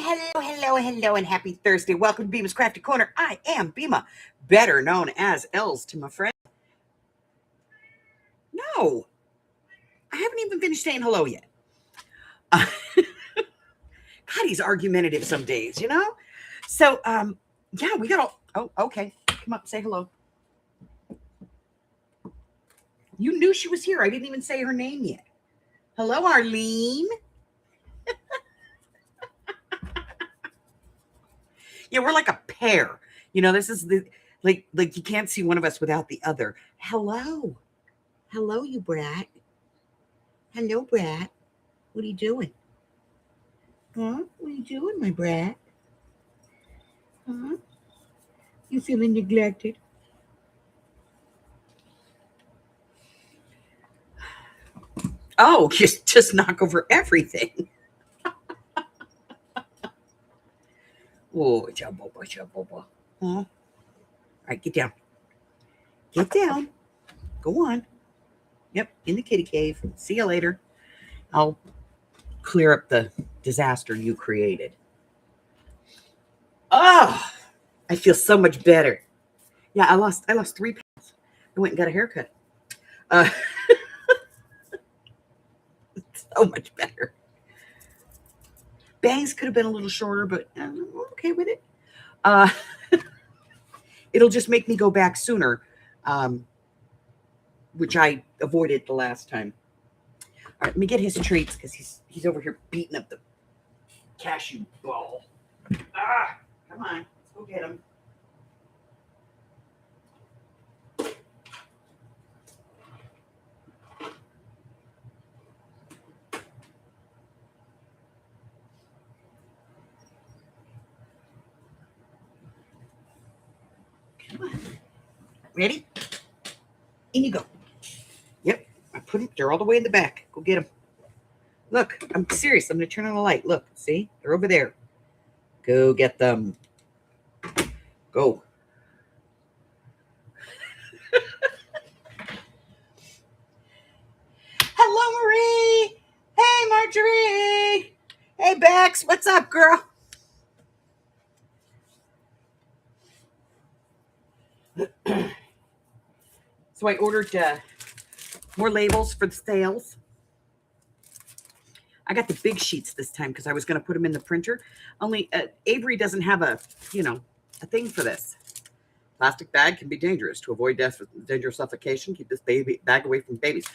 Hello, and happy Thursday. Welcome to Beema's Crafty Corner. I am Beema, better known as Els to my friend. No, I haven't even finished saying hello yet. God, he's argumentative some days, you know? So, yeah, we got all, okay. Come up, say hello. You knew she was here. I didn't even say her name yet. Hello, Arlene. Yeah, we're like a pair. You know, this is the like you can't see one of us without the other. Hello, you brat. Hello, brat. What are you doing? Huh? What are you doing, my brat? Huh? You feeling neglected? Oh, just knock over everything. Oh, Huh? All right, get down. Get down. Go on. Yep, in the kitty cave. See you later. I'll clear up the disaster you created. Oh, I feel so much better. Yeah, I lost 3 pounds. I went and got a haircut. So much better. Bangs could have been a little shorter, but I'm okay with it. It'll just make me go back sooner, which I avoided the last time. All right, let me get his treats because he's over here beating up the cashew ball. Come on, let's go get him. Come on. Ready? In you go. Yep, I put them. They're all the way in the back. Go get them. Look, I'm serious. I'm going to turn on the light. Look, see? They're over there. Go get them. Go. Hello, Marie. Hey, Marjorie. Hey, Bex. What's up, girl? So I ordered more labels for the sales. I got the big sheets this time because I was going to put them in the printer. Only Avery doesn't have a thing for this. Plastic bag can be dangerous. To avoid death with dangerous suffocation, keep this bag away from babies.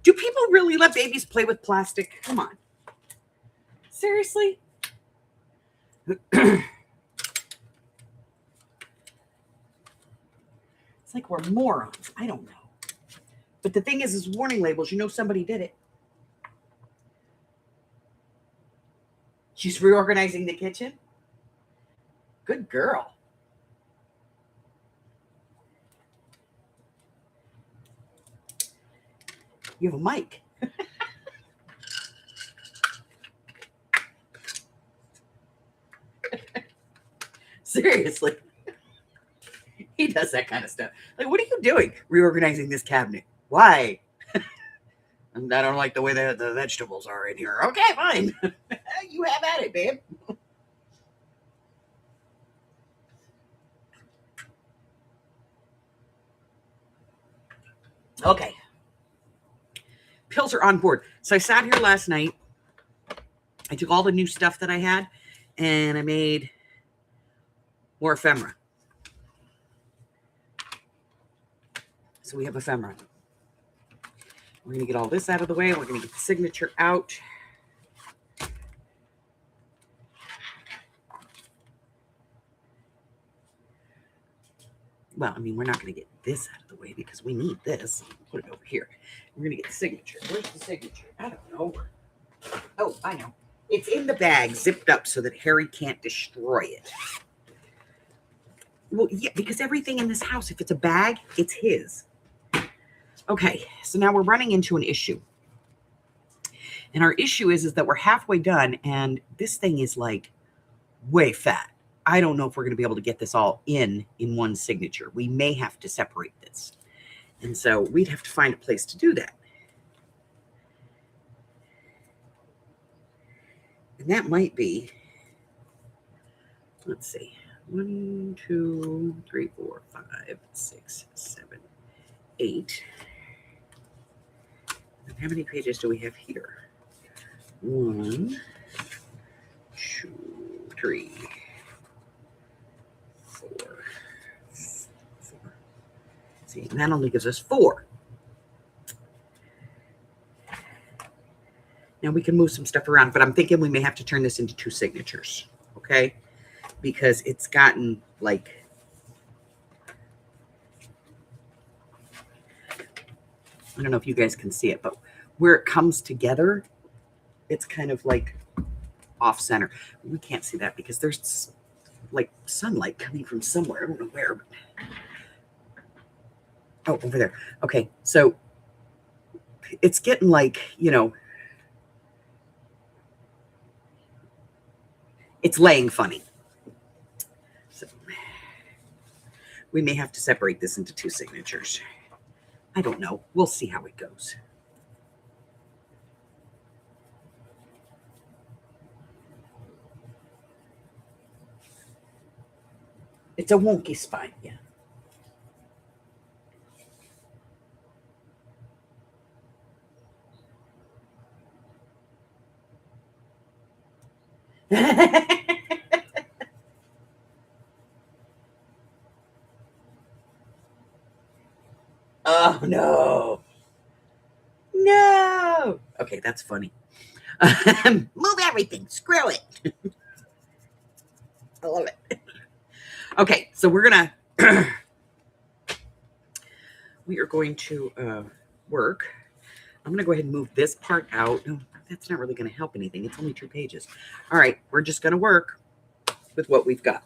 Do people really let babies play with plastic? Come on. Seriously? It's like we're morons. I don't know. But the thing is warning labels. You know somebody did it. She's reorganizing the kitchen. Good girl. You have a mic. Seriously. He does that kind of stuff. Like, what are you doing? Reorganizing this cabinet. Why? I don't like the way the vegetables are in here. Okay, fine. You have at it, babe. Okay. Pills are on board. So I sat here last night. I took all the new stuff that I had, and I made more ephemera. So we have ephemera. We're going to get all this out of the way. We're going to get the signature out. Well, I mean, we're not going to get this out of the way because we need this. Put it over here. We're going to get the signature. Where's the signature? I don't know. Oh, I know. It's in the bag, zipped up so that Harry can't destroy it. Well, yeah, because everything in this house, if it's a bag, it's his. Okay, so now we're running into an issue. And our issue is that we're halfway done, and this thing is like way fat. I don't know if we're going to be able to get this all in one signature. We may have to separate this. And so we'd have to find a place to do that. And that might be Let's see. 1, 2, 3, 4, 5, 6, 7, 8. And how many pages do we have here? 1, 2, 3, 4. See, and that only gives us 4. Now we can move some stuff around, but I'm thinking we may have to turn this into 2 signatures, okay? Because it's gotten like, I don't know if you guys can see it, but where it comes together, it's kind of like off center. We can't see that because there's like sunlight coming from somewhere. I don't know where. But... oh, over there. Okay, so it's getting like, you know, it's laying funny. So we may have to separate this into 2 signatures. I don't know. We'll see how it goes. It's a wonky spine, yeah. Oh, no. No. Okay, that's funny. Move everything. Screw it. I love it. Okay, so we're going to... we are going to work. I'm going to go ahead and move this part out. No, that's not really going to help anything. It's only 2 pages. All right, we're just going to work with what we've got.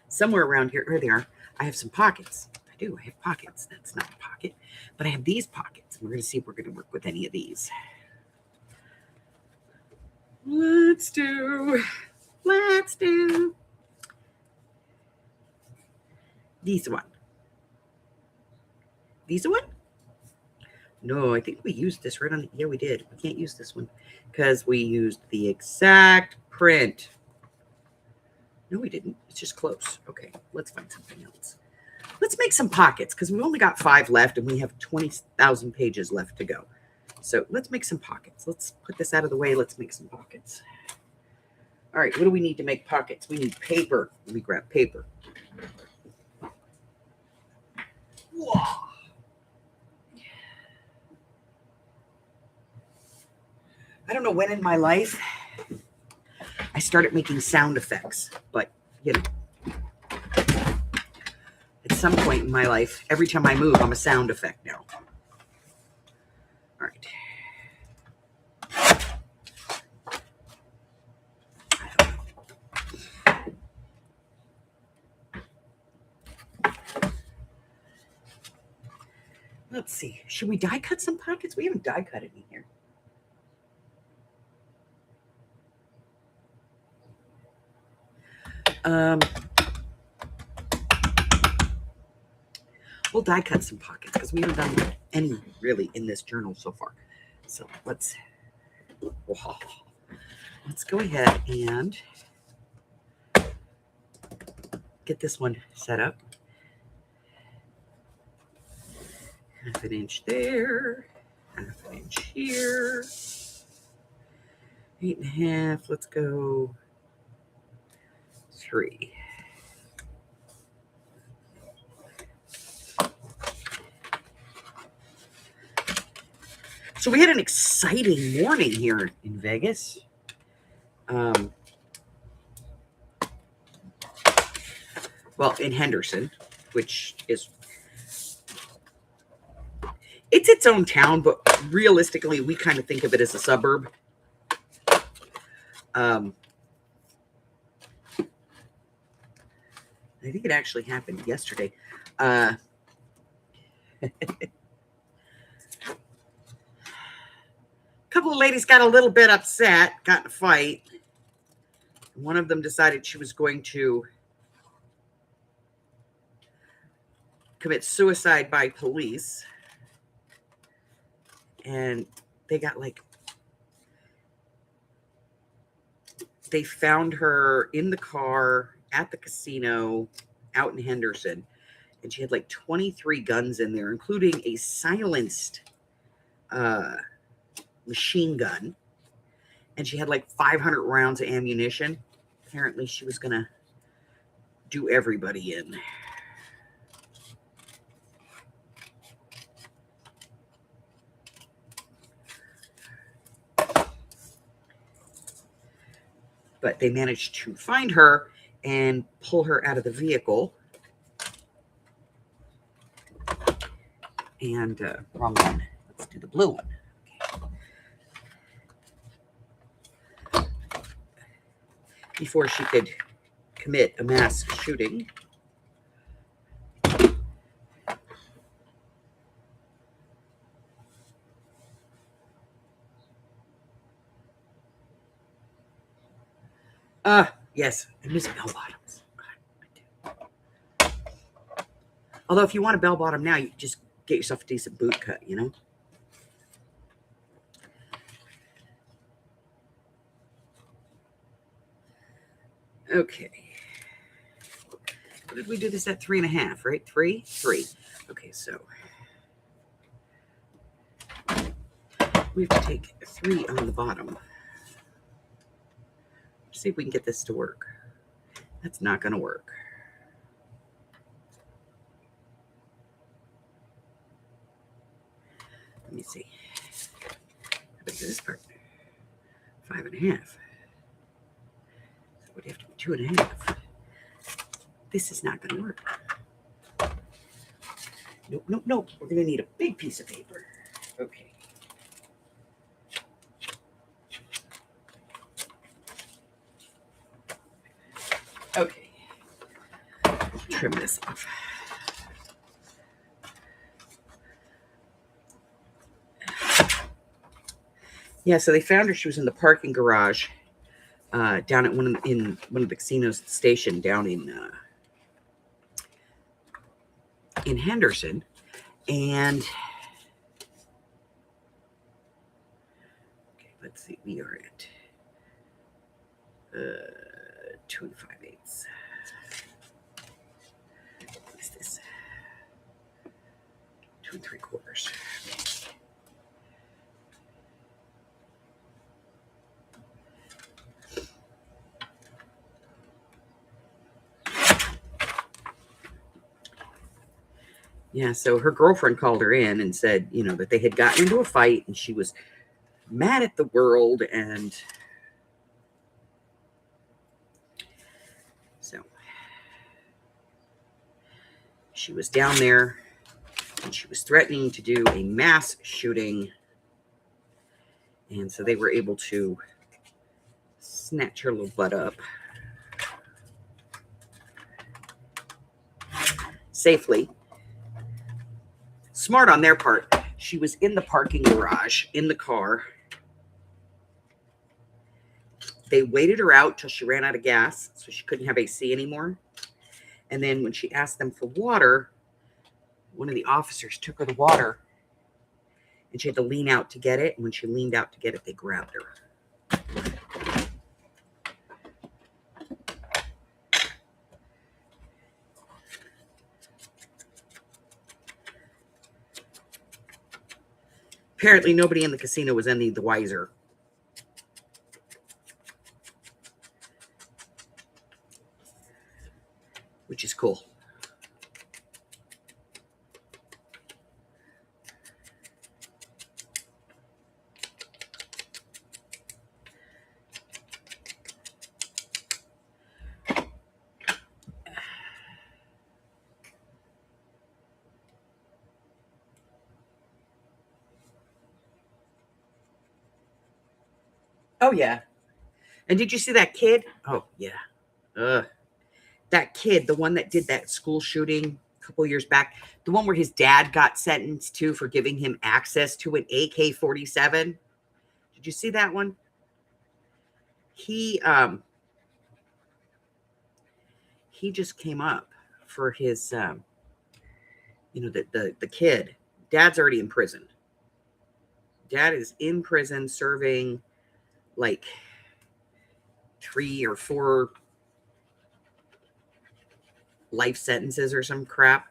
Somewhere around here, there they are. I have some pockets. I do. I have pockets. That's not a pocket, but I have these pockets. We're going to see if we're going to work with any of these. Let's do these one. These one? No, I think we used this right on. Yeah, we did. We can't use this one because we used the exact print. No, we didn't. It's just close. Okay, let's find something else. Let's make some pockets because we've only got 5 left and we have 20,000 pages left to go. So let's make some pockets. Let's put this out of the way. Let's make some pockets. All right, what do we need to make pockets? We need paper. Let me grab paper. Whoa. I don't know when in my life I started making sound effects, but you know, at some point in my life, every time I move, I'm a sound effect now. All right. Let's see. Should we die cut some pockets? We haven't die cut any here. We'll die cut some pockets because we haven't done any really in this journal so far. So let's go ahead and get this one set up. 1/2 inch there, 1/2 inch here, 8.5. Let's go 3. So we had an exciting morning here in Vegas. Well, in Henderson, which is, it's its own town, but realistically, we kind of think of it as a suburb. I think it actually happened yesterday. A couple of ladies got a little bit upset, got in a fight. One of them decided she was going to commit suicide by police. And they got like they found her in the car at the casino out in Henderson, and she had like 23 guns in there, including a silenced machine gun, and she had like 500 rounds of ammunition. Apparently she was gonna do everybody in. But they managed to find her and pull her out of the vehicle. And wrong one. Let's do the blue one. Okay. Before she could commit a mass shooting. Yes, I miss bell bottoms. God, I do. Although if you want a bell bottom now, you just get yourself a decent boot cut, you know? Okay. What did we do this at? 3.5, right? 3? 3. Okay, so we have to take 3 on the bottom. See if we can get this to work. That's not going to work. Let me see. How big is this part? 5.5. So what do you have to be? 2.5. This is not going to work. Nope, nope, nope. We're going to need a big piece of paper. Okay. Okay. Trim this off. Yeah, so they found her. She was in the parking garage down at one of the casinos at the station down in Henderson. And okay, let's see, we are at 2 5/8. What is this? 2 3/4. Yeah, so her girlfriend called her in and said, you know, that they had gotten into a fight and she was mad at the world. And so she was down there and she was threatening to do a mass shooting. And so they were able to snatch her little butt up safely. Smart on their part. She was in the parking garage, in the car. They waited her out till she ran out of gas, so she couldn't have AC anymore. And then when she asked them for water, one of the officers took her the water, and she had to lean out to get it. And when she leaned out to get it, they grabbed her. Apparently, nobody in the casino was any the wiser. Which is cool. Oh, yeah. And did you see that kid? Oh, yeah. That kid, the one that did that school shooting a couple years back, the one where his dad got sentenced to for giving him access to an AK-47. Did you see that one? He just came up for his, the kid. Dad's already in prison. Dad is in prison serving like 3 or 4 life sentences or some crap.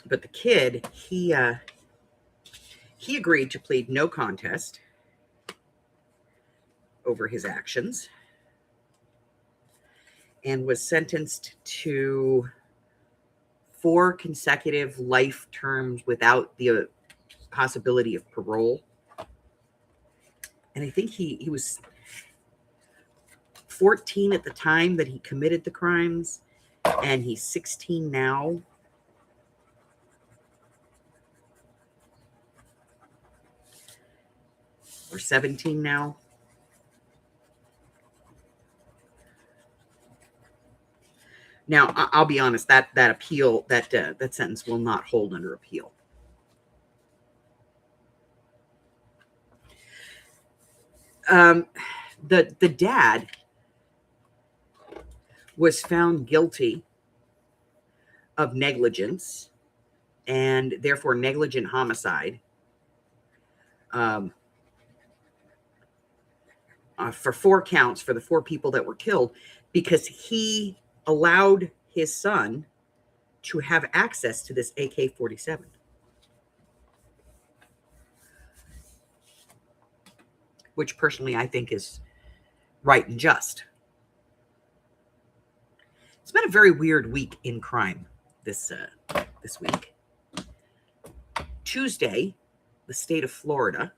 But the kid, he agreed to plead no contest over his actions and was sentenced to 4 consecutive life terms without the possibility of parole. And I think he was 14 at the time that he committed the crimes, and he's 16 now. Or 17 now. Now, I'll be honest, that appeal, that sentence will not hold under appeal. The dad was found guilty of negligence and therefore negligent homicide for 4 counts for the 4 people that were killed, because he allowed his son to have access to this AK-47. Which personally I think is right and just. It's been a very weird week in crime this week. Tuesday, the state of Florida,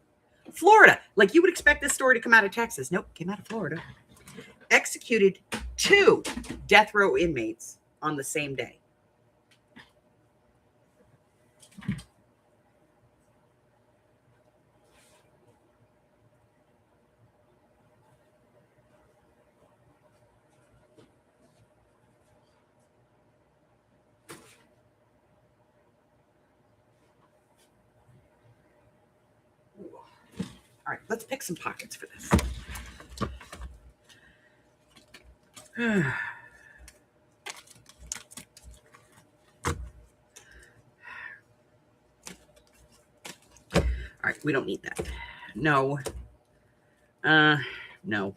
like you would expect this story to come out of Texas. Nope, came out of Florida. Executed 2 death row inmates on the same day. All right, let's pick some pockets for this. All right, we don't need that. No. No.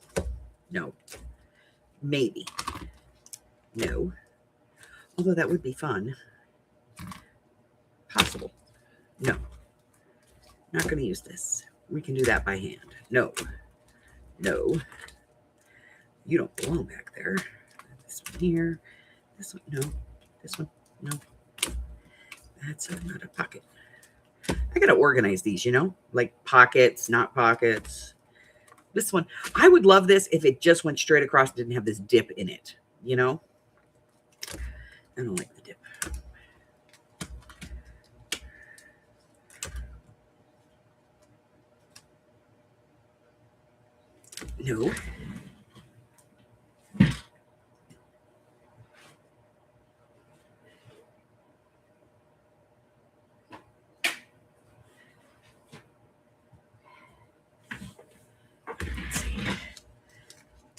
Maybe. No. Although that would be fun. Possible. No. Not going to use this. We can do that by hand. No. You don't belong back there. This one here. This one, no. This one, no. That's not a pocket. I got to organize these, like pockets, not pockets. This one, I would love this if it just went straight across and didn't have this dip in it, I don't like the dip.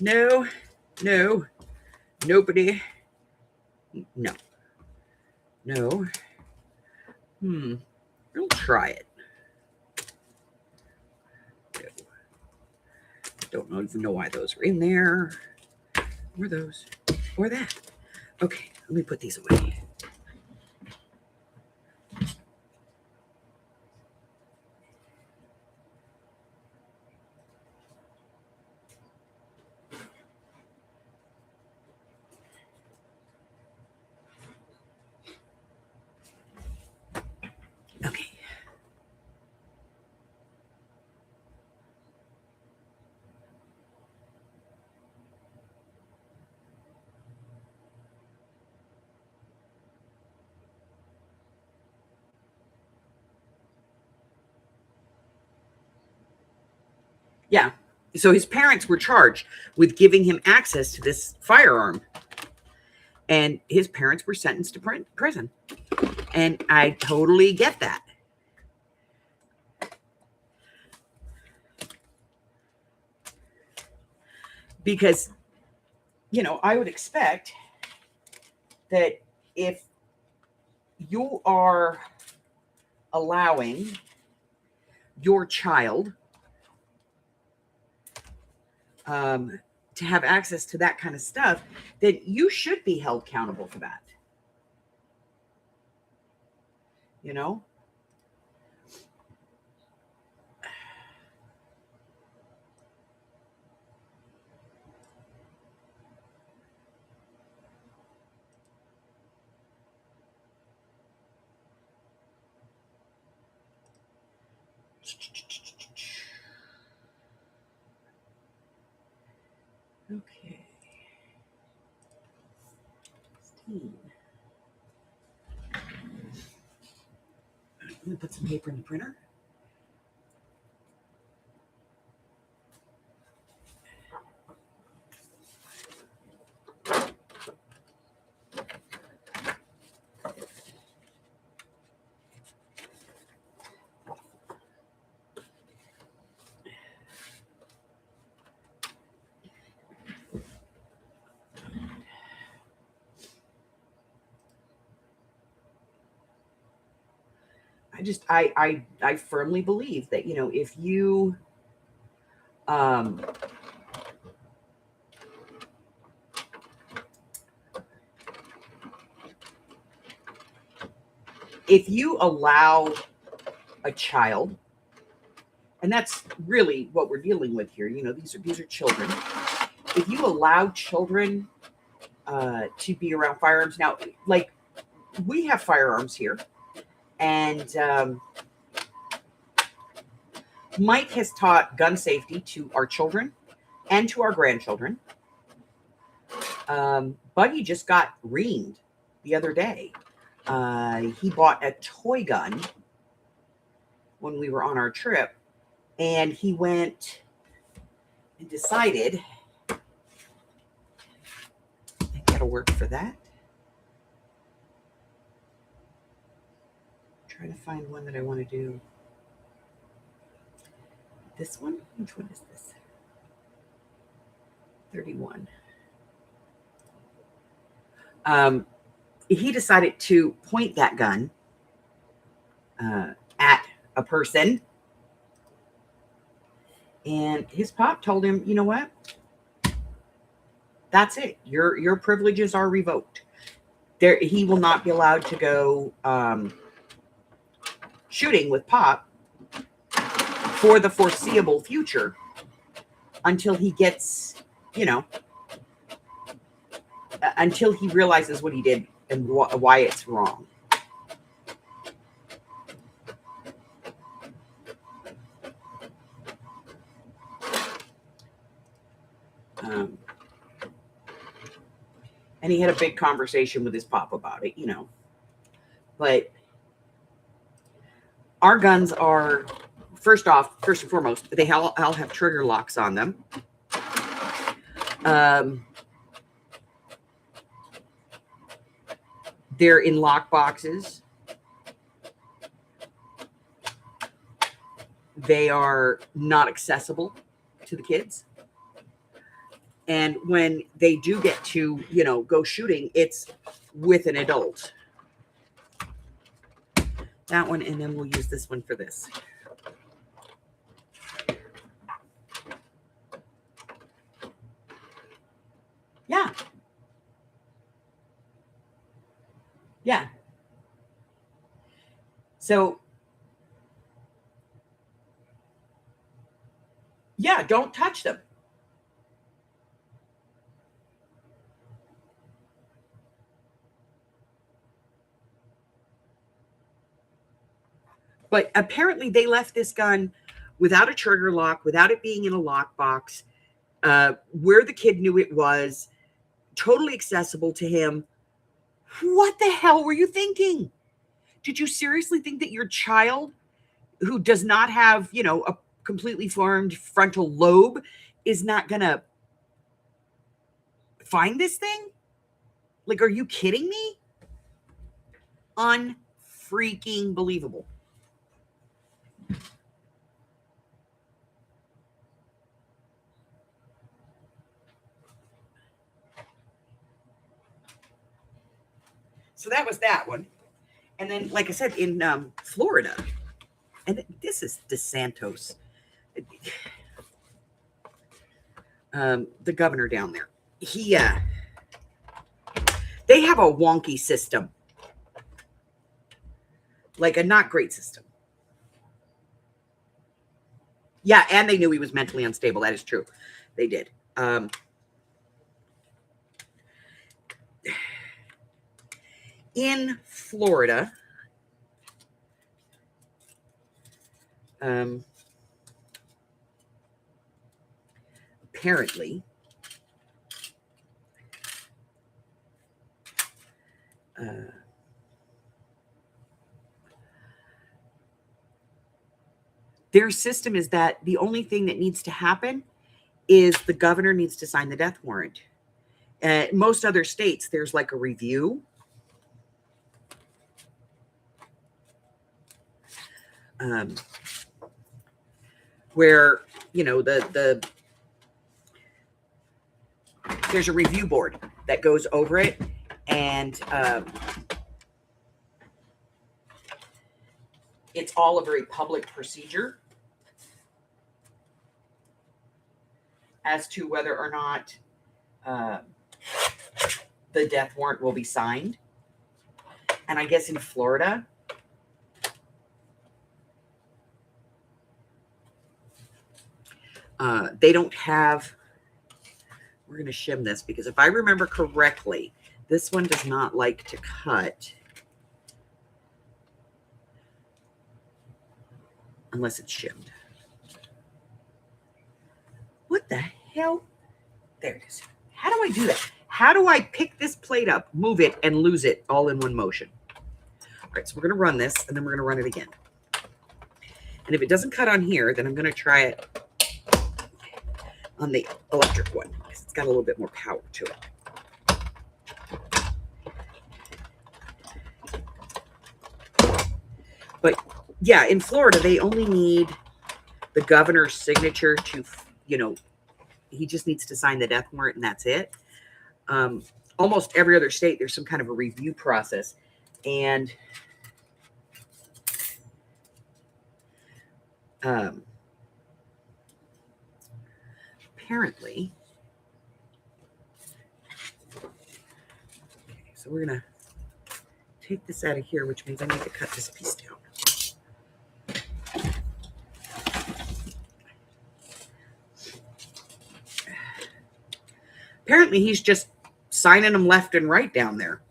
No. No. Nobody. No. We'll try it. No. Don't even know why those were in there. Or those. Or that. Okay, let me put these away. Okay. Yeah. So his parents were charged with giving him access to this firearm. And his parents were sentenced to prison. And I totally get that. Because, I would expect that if you are allowing your child to have access to that kind of stuff, then you should be held accountable for that. You know? Okay. Let me put some paper in the printer. I firmly believe that, you know, if you allow a child, and that's really what we're dealing with here, you know, these are children. If you allow children to be around firearms, now, like, we have firearms here, and Mike has taught gun safety to our children and to our grandchildren. Buddy just got reamed the other day. He bought a toy gun when we were on our trip, and he went and decided, I think that'll work for that. Trying to find one that I want to do. This one? Which one is this? 31. He decided to point that gun at a person, and his pop told him, you know what? That's it. Your privileges are revoked. He will not be allowed to go shooting with Pop for the foreseeable future until he gets, you know, until he realizes what he did and why it's wrong. And he had a big conversation with his pop about it, you know. But our guns are, first and foremost, they all have trigger locks on them. They're in lock boxes. They are not accessible to the kids. And when they do get to, you know, go shooting, it's with an adult. That one, and then we'll use this one for this. Yeah. Yeah. So, yeah, don't touch them. But apparently they left this gun without a trigger lock, without it being in a lockbox, where the kid knew it was, totally accessible to him. What the hell were you thinking? Did you seriously think that your child, who does not have, you know, a completely formed frontal lobe, is not going to find this thing? Like, are you kidding me? Unfreaking believable. So that was that one. And then, like I said, in Florida, and this is DeSantis, the governor down there. They have a wonky system, like a not great system. Yeah, and they knew he was mentally unstable. That is true. They did. In Florida, apparently, their system is that the only thing that needs to happen is the governor needs to sign the death warrant. Most other states, there's like a review. Where, you know, there's a review board that goes over it, and it's all a very public procedure as to whether or not the death warrant will be signed. And I guess in Florida, they don't have, we're going to shim this because if I remember correctly, this one does not like to cut unless it's shimmed. What the hell? There it is. How do I do that? How do I pick this plate up, move it, and lose it all in one motion? All right, so we're going to run this, and then we're going to run it again. And if it doesn't cut on here, then I'm going to try it on the electric one because it's got a little bit more power to it. But yeah, in Florida, they only need the governor's signature to, you know, he just needs to sign the death warrant and that's it. Almost every other state, there's some kind of a review process. And apparently, okay, so we're going to take this out of here, which means I need to cut this piece down. Apparently, he's just signing them left and right down there.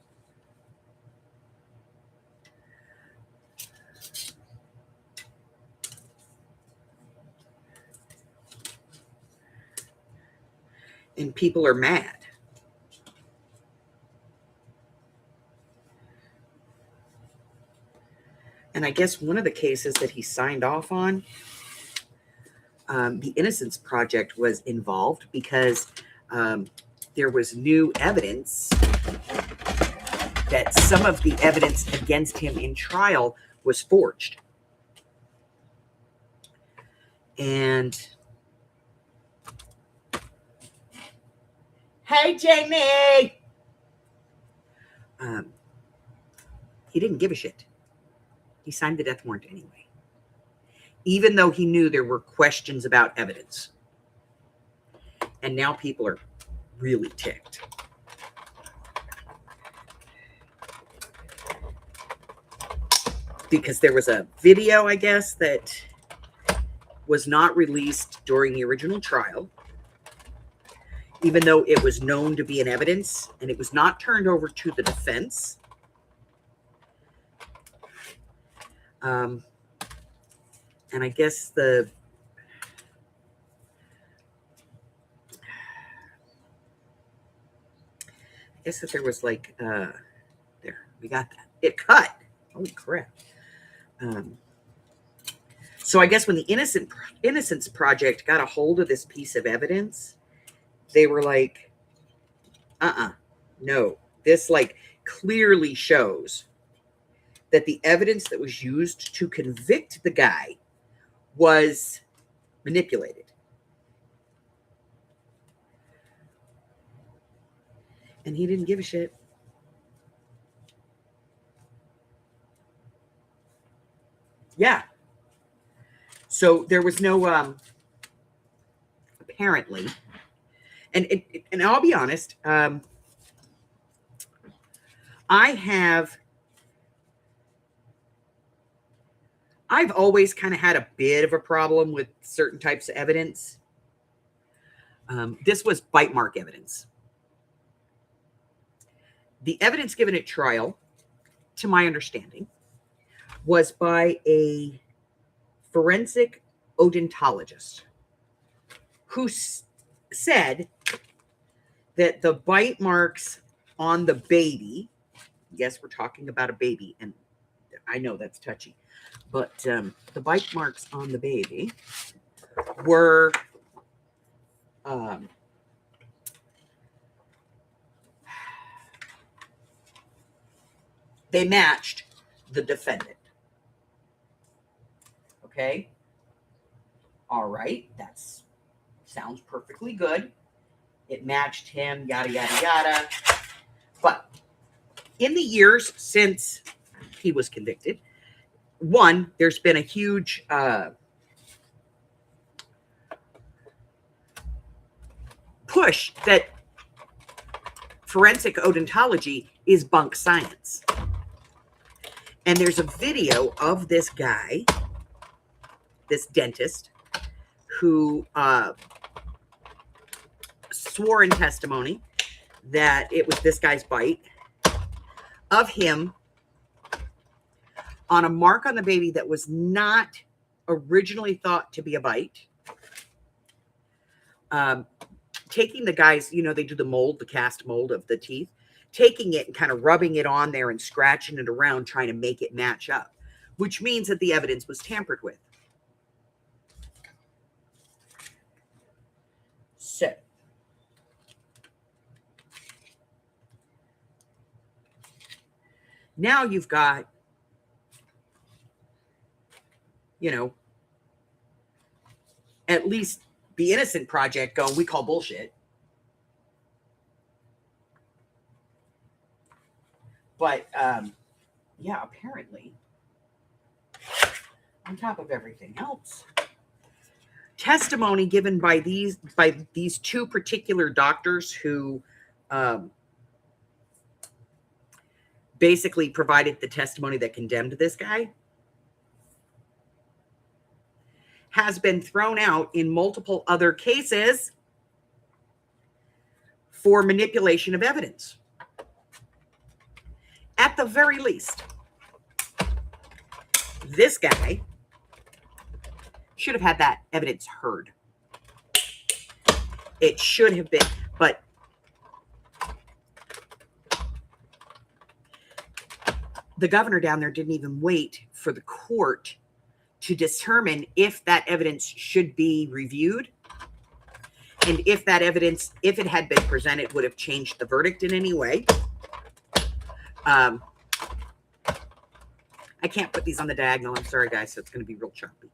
And people are mad. And I guess one of the cases that he signed off on, the Innocence Project was involved because there was new evidence that some of the evidence against him in trial was forged. And hey, Jamie! He didn't give a shit. He signed the death warrant anyway, even though he knew there were questions about evidence. And now people are really ticked. Because there was a video, I guess, that was not released during the original trial, even though it was known to be an evidence, and it was not turned over to the defense. And I guess I guess that there was like, there, we got that. It cut. Holy crap. So I guess when the Innocence Project got a hold of this piece of evidence, they were like, no. This like clearly shows that the evidence that was used to convict the guy was manipulated. And he didn't give a shit. Yeah. So there was no, apparently, and I'll be honest, I've always kind of had a bit of a problem with certain types of evidence. This was bite mark evidence. The evidence given at trial, to my understanding, was by a forensic odontologist who said that the bite marks on the baby, yes, we're talking about a baby, and I know that's touchy, but the bite marks on the baby were they matched the defendant. Okay. All right. That sounds perfectly good. It matched him, yada, yada, yada. But in the years since he was convicted, one, there's been a huge push that forensic odontology is bunk science. And there's a video of this guy, this dentist, who swore in testimony that it was this guy's bite, of him on a mark on the baby that was not originally thought to be a bite. Taking the guys, you know, they do the mold, the cast mold of the teeth, taking it and kind of rubbing it on there and scratching it around, trying to make it match up, which means that the evidence was tampered with. So, now you've got, you know, at least the Innocent Project going, we call bullshit. But, yeah, apparently, on top of everything else, testimony given by these two particular doctors who basically provided the testimony that condemned this guy has been thrown out in multiple other cases for manipulation of evidence. At the very least, this guy should have had that evidence heard. It should have been, but the governor down there didn't even wait for the court to determine if that evidence should be reviewed, and if that evidence, if it had been presented, would have changed the verdict in any way. I can't put these on the diagonal. I'm sorry, guys. So it's going to be real choppy.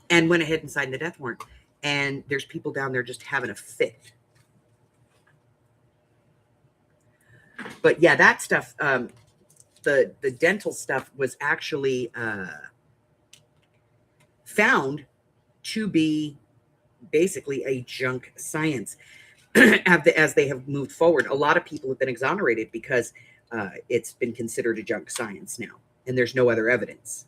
And went ahead and signed the death warrant. And there's people down there just having a fit. But yeah, that stuff, the dental stuff was actually found to be basically a junk science as they have moved forward. A lot of people have been exonerated because it's been considered a junk science now, and there's no other evidence.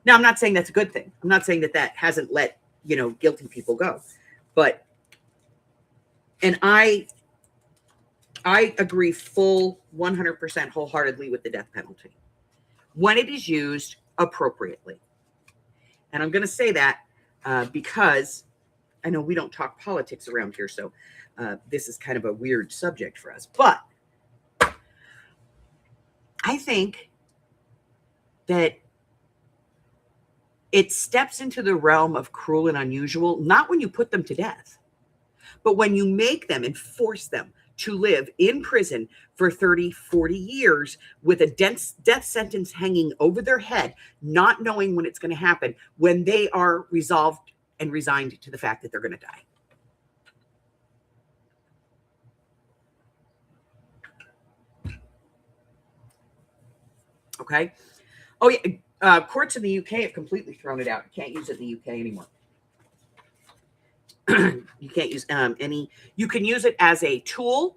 Now, I'm not saying that's a good thing. I'm not saying that that hasn't let, you know, guilty people go. But, and I agree full 100% wholeheartedly with the death penalty when it is used appropriately. And I'm going to say that because I know we don't talk politics around here, so this is kind of a weird subject for us. But I think that it steps into the realm of cruel and unusual, not when you put them to death, but when you make them and force them to live in prison for 30, 40 years with a death sentence hanging over their head, not knowing when it's going to happen, when they are resolved and resigned to the fact that they're going to die. Okay. Oh, yeah. Courts in the UK have completely thrown it out. You can't use it in the UK anymore. You can't use you can use it as a tool,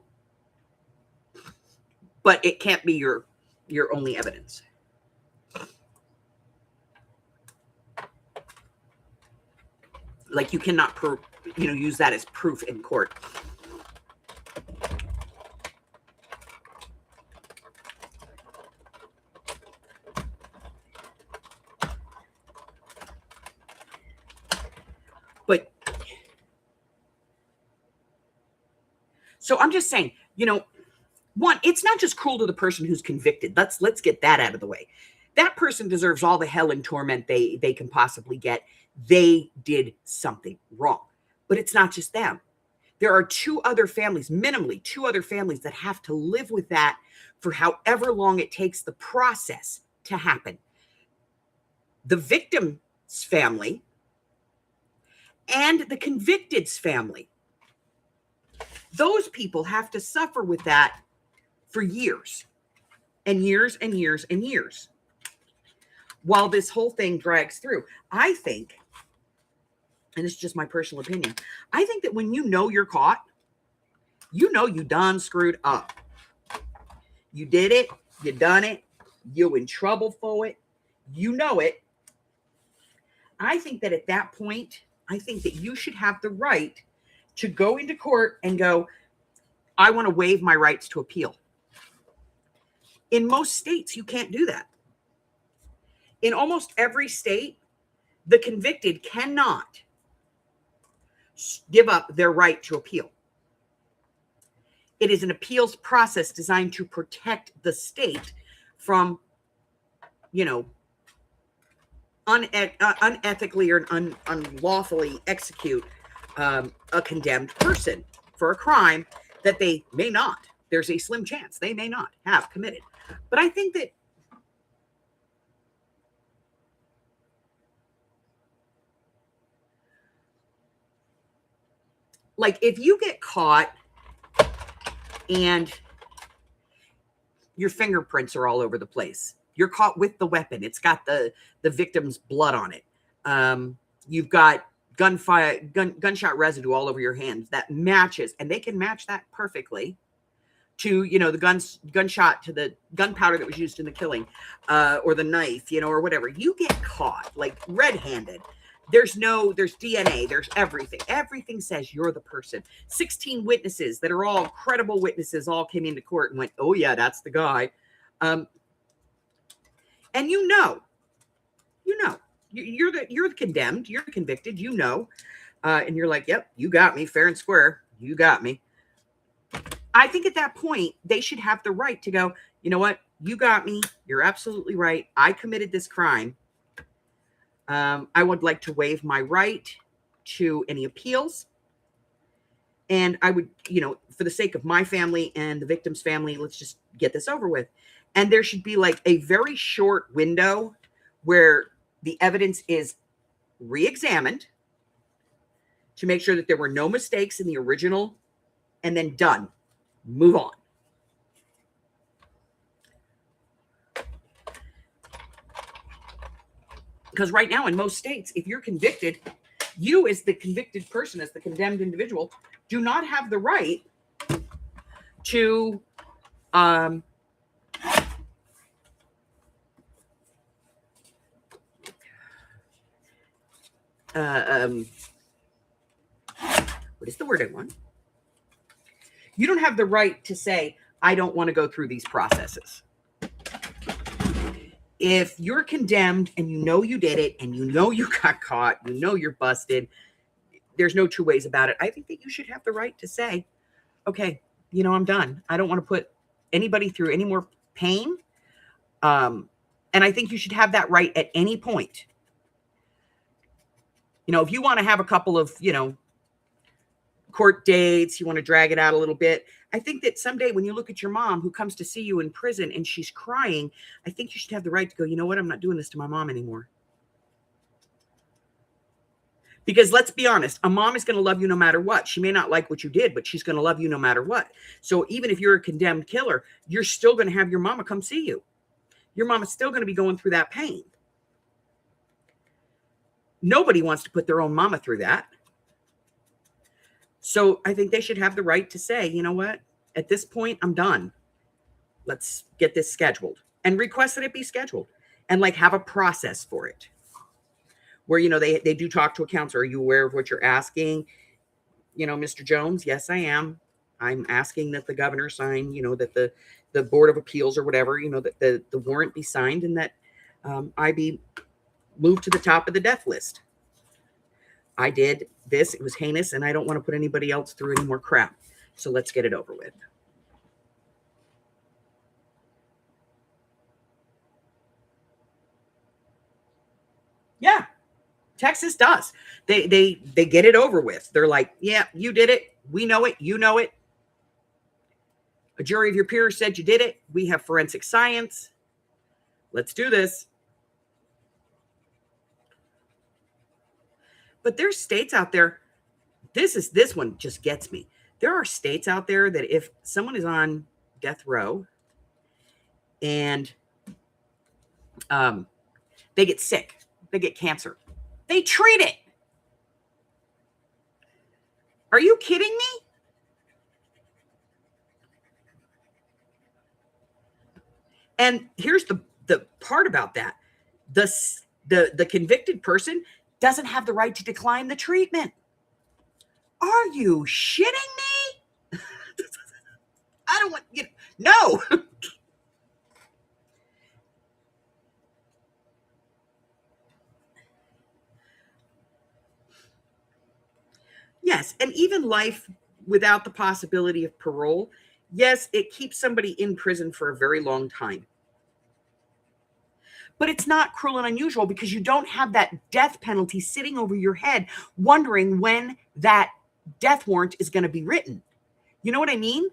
but it can't be your only evidence. Like you cannot use that as proof in court. But so I'm just saying, one, it's not just cruel to the person who's convicted. Let's get that out of the way. That person deserves all the hell and torment they can possibly get. They did something wrong. But it's not just them. There are minimally two other families that have to live with that for however long it takes the process to happen. The victim's family and the convicted's family. Those people have to suffer with that for years and years and years and years while this whole thing drags through. I think, and this is just my personal opinion, I think that when you're caught, you done screwed up. You did it, you done it, you in trouble for it, you know it. I think that at that point, I think that you should have the right to go into court and go, I want to waive my rights to appeal. In most states, you can't do that. In almost every state, the convicted cannot give up their right to appeal. It is an appeals process designed to protect the state from, unethically or unlawfully execute a condemned person for a crime that they may not. There's a slim chance they may not have committed. But I think that like if you get caught and your fingerprints are all over the place, you're caught with the weapon, it's got the victim's blood on it, you've got gunshot residue all over your hands that matches, and they can match that perfectly to the gunshot to the gunpowder that was used in the killing, or the knife, or whatever. You get caught like red-handed. There's DNA, there's everything says you're the person. 16 witnesses that are all credible witnesses all came into court and went, oh yeah, that's the guy. And you're the condemned, you're convicted, and you're like, yep, you got me fair and square. You got me. I think at that point, they should have the right to go, you know what? You got me. You're absolutely right. I committed this crime. I would like to waive my right to any appeals. And I would, for the sake of my family and the victim's family, let's just get this over with. And there should be like a very short window where the evidence is re-examined to make sure that there were no mistakes in the original, and then done. Move on. Because right now in most states, if you're convicted, you as the convicted person, as the condemned individual, do not have the right to what is the word I want? You don't have the right to say, I don't want to go through these processes. If you're condemned and you did it and you got caught, you're busted, there's no two ways about it. I think that you should have the right to say, okay, I'm done. I don't want to put anybody through any more pain. And I think you should have that right at any point. If you want to have a couple of, court dates, you want to drag it out a little bit. I think that someday when you look at your mom who comes to see you in prison and she's crying, I think you should have the right to go, you know what? I'm not doing this to my mom anymore. Because let's be honest, a mom is going to love you no matter what. She may not like what you did, but she's going to love you no matter what. So even if you're a condemned killer, you're still going to have your mama come see you. Your mama's still going to be going through that pain. Nobody wants to put their own mama through that. So I think they should have the right to say, you know what? At this point, I'm done. Let's get this scheduled and request that it be scheduled and like have a process for it. Where, you know, they do talk to a counselor. Are you aware of what you're asking? You know, Mr. Jones, yes, I am. I'm asking that the governor sign, you know, that the Board of Appeals or whatever, you know, that the warrant be signed and that I be moved to the top of the death list. I did this. It was heinous, and I don't want to put anybody else through any more crap. So let's get it over with. Yeah. Texas does. They get it over with. They're like, yeah, you did it. We know it. You know it. A jury of your peers said you did it. We have forensic science. Let's do this. But there's states out there. This one just gets me. There are states out there that if someone is on death row and they get sick, they get cancer, they treat it. Are you kidding me? And here's the part about that. The convicted person doesn't have the right to decline the treatment. Are you shitting me? I don't want you. No. Yes, and even life without the possibility of parole, yes, it keeps somebody in prison for a very long time. But it's not cruel and unusual because you don't have that death penalty sitting over your head wondering when that death warrant is going to be written. You know what I mean?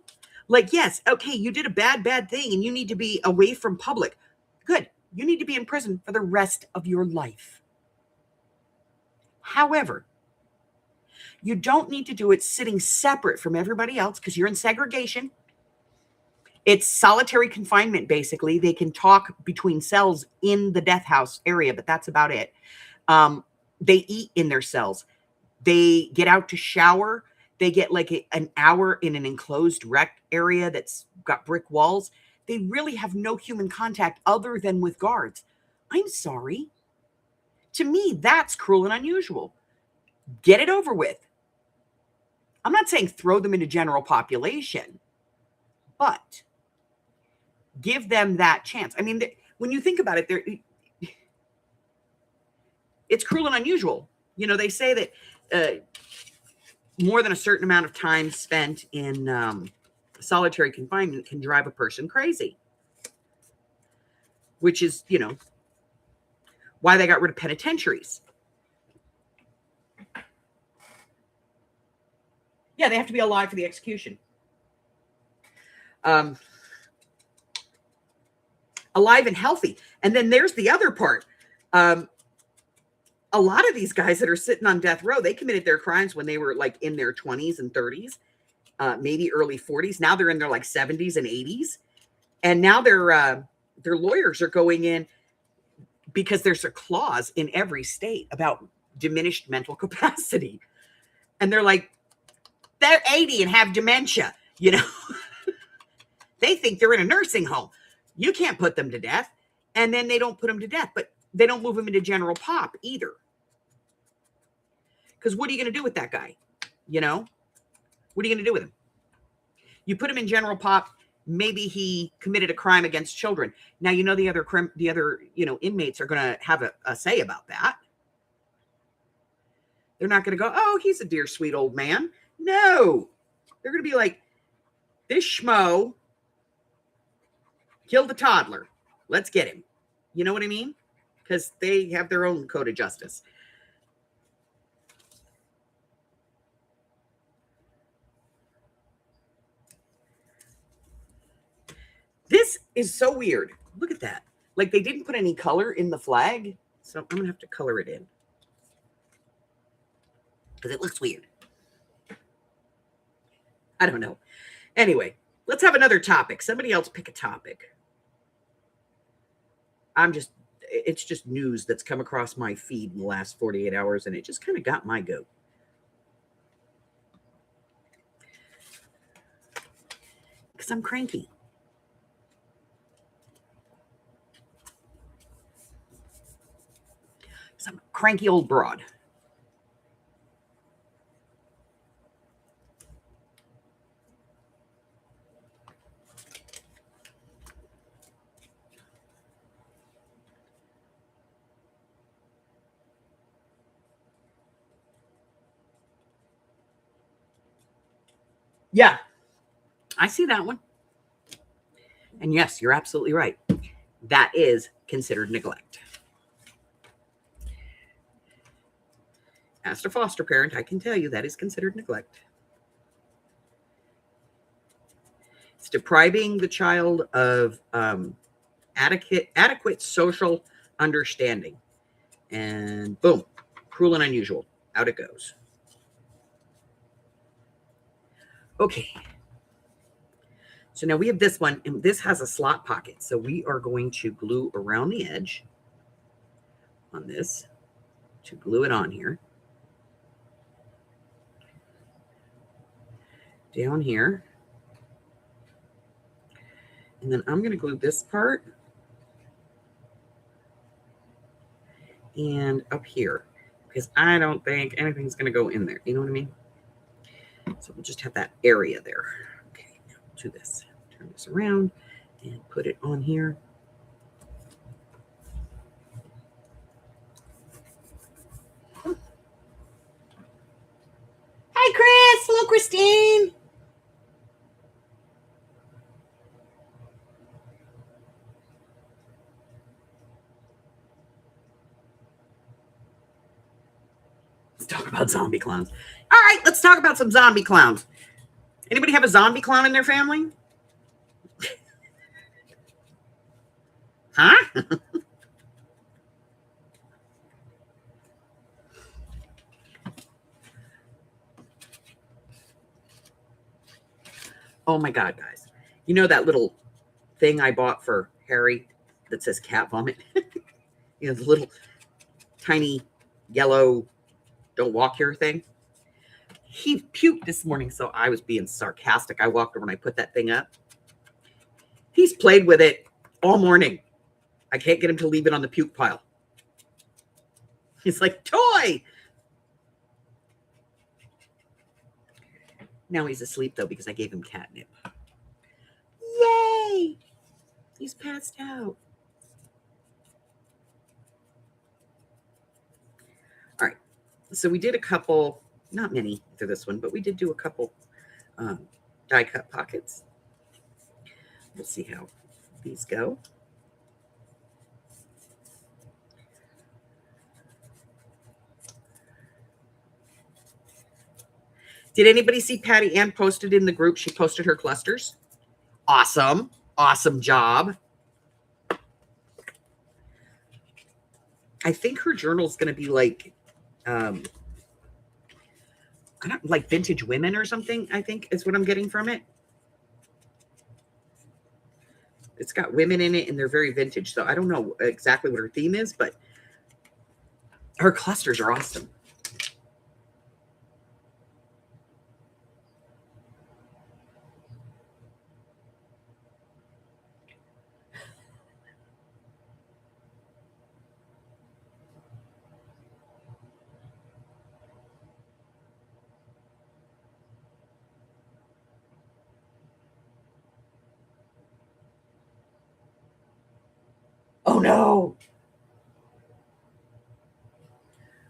Like, yes, okay, you did a bad thing and you need to be away from public. Good. You need to be in prison for the rest of your life. However, you don't need to do it sitting separate from everybody else because you're in segregation. It's solitary confinement, basically. They can talk between cells in the death house area, but that's about it. They eat in their cells. They get out to shower. They get like an hour in an enclosed rec area that's got brick walls. They really have no human contact other than with guards. I'm sorry. To me, that's cruel and unusual. Get it over with. I'm not saying throw them into general population, but give them that chance. I mean, when you think about it, it's cruel and unusual. You know, they say that more than a certain amount of time spent in solitary confinement can drive a person crazy, which is, you know, why they got rid of penitentiaries. Yeah, they have to be alive for the execution. Alive and healthy. And then there's the other part. A lot of these guys that are sitting on death row, they committed their crimes when they were like in their 20s and 30s, maybe early 40s. Now they're in their like 70s and 80s. And now their lawyers are going in because there's a clause in every state about diminished mental capacity. And they're like, they're 80 and have dementia, you know. They think they're in a nursing home. You can't put them to death. And then they don't put them to death, but they don't move them into general pop either. Because what are you going to do with that guy? You know, what are you going to do with him? You put him in general pop. Maybe he committed a crime against children. Now, you know, the other inmates are going to have a say about that. They're not going to go, oh, he's a dear, sweet old man. No, they're going to be like, this schmo killed a toddler. Let's get him. You know what I mean? Because they have their own code of justice. is so weird. Look at that. Like they didn't put any color in the flag. So I'm going to have to color it in. Because it looks weird. I don't know. Anyway, let's have another topic. Somebody else pick a topic. It's just news that's come across my feed in the last 48 hours, and it just kind of got my goat. Because I'm cranky. Because I'm a cranky old broad. Yeah, I see that one. And yes, you're absolutely right. That is considered neglect. As a foster parent, I can tell you that is considered neglect. It's depriving the child of adequate social understanding. And boom, cruel and unusual. Out it goes. Okay. So now we have this one, and this has a slot pocket. So we are going to glue around the edge on this to glue it on here. Down here. And then I'm going to glue this part and up here because I don't think anything's going to go in there. You know what I mean? So we'll just have that area there. Okay, now we'll do this. Turn this around and put it on here. Hi, Chris. Hello, Christine. Let's talk about zombie clowns. All right, let's talk about some zombie clowns. Anybody have a zombie clown in their family? Huh? Oh my God, guys. You know that little thing I bought for Harry that says cat vomit? You know, the little tiny yellow don't walk here thing? He puked this morning, so I was being sarcastic. I walked over and I put that thing up. He's played with it all morning. I can't get him to leave it on the puke pile. He's like, toy! Now he's asleep, though, because I gave him catnip. Yay! He's passed out. All right. So we did a couple, not many for this one, but we did do a couple die cut pockets. We'll see how these go. Did anybody see Patty Ann posted in the group? She posted her clusters. Awesome. Awesome job. I think her journal is going to be like, I don't like vintage women or something, I think is what I'm getting from it. It's got women in it and they're very vintage. So I don't know exactly what her theme is, but her clusters are awesome. Oh no.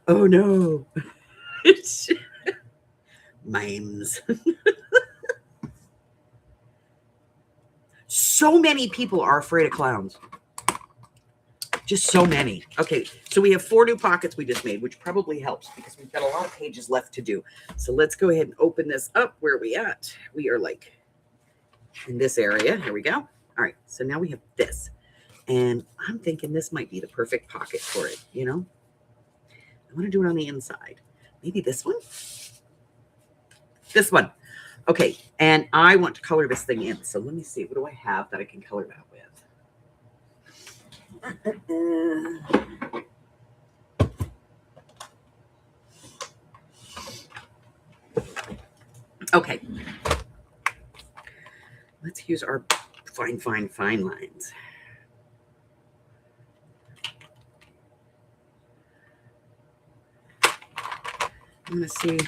Oh no. Memes. So many people are afraid of clowns. Just so many. Okay, so we have 4 new pockets we just made, which probably helps because we've got a lot of pages left to do. So let's go ahead and open this up. Where are we at? We are like in this area. Here we go. All right, so now we have this. And I'm thinking this might be the perfect pocket for it, you know? I want to do it on the inside. Maybe this one? This one. Okay, and I want to color this thing in. So let me see. What do I have that I can color that with? Okay. Let's use our fine lines. I'm going to see.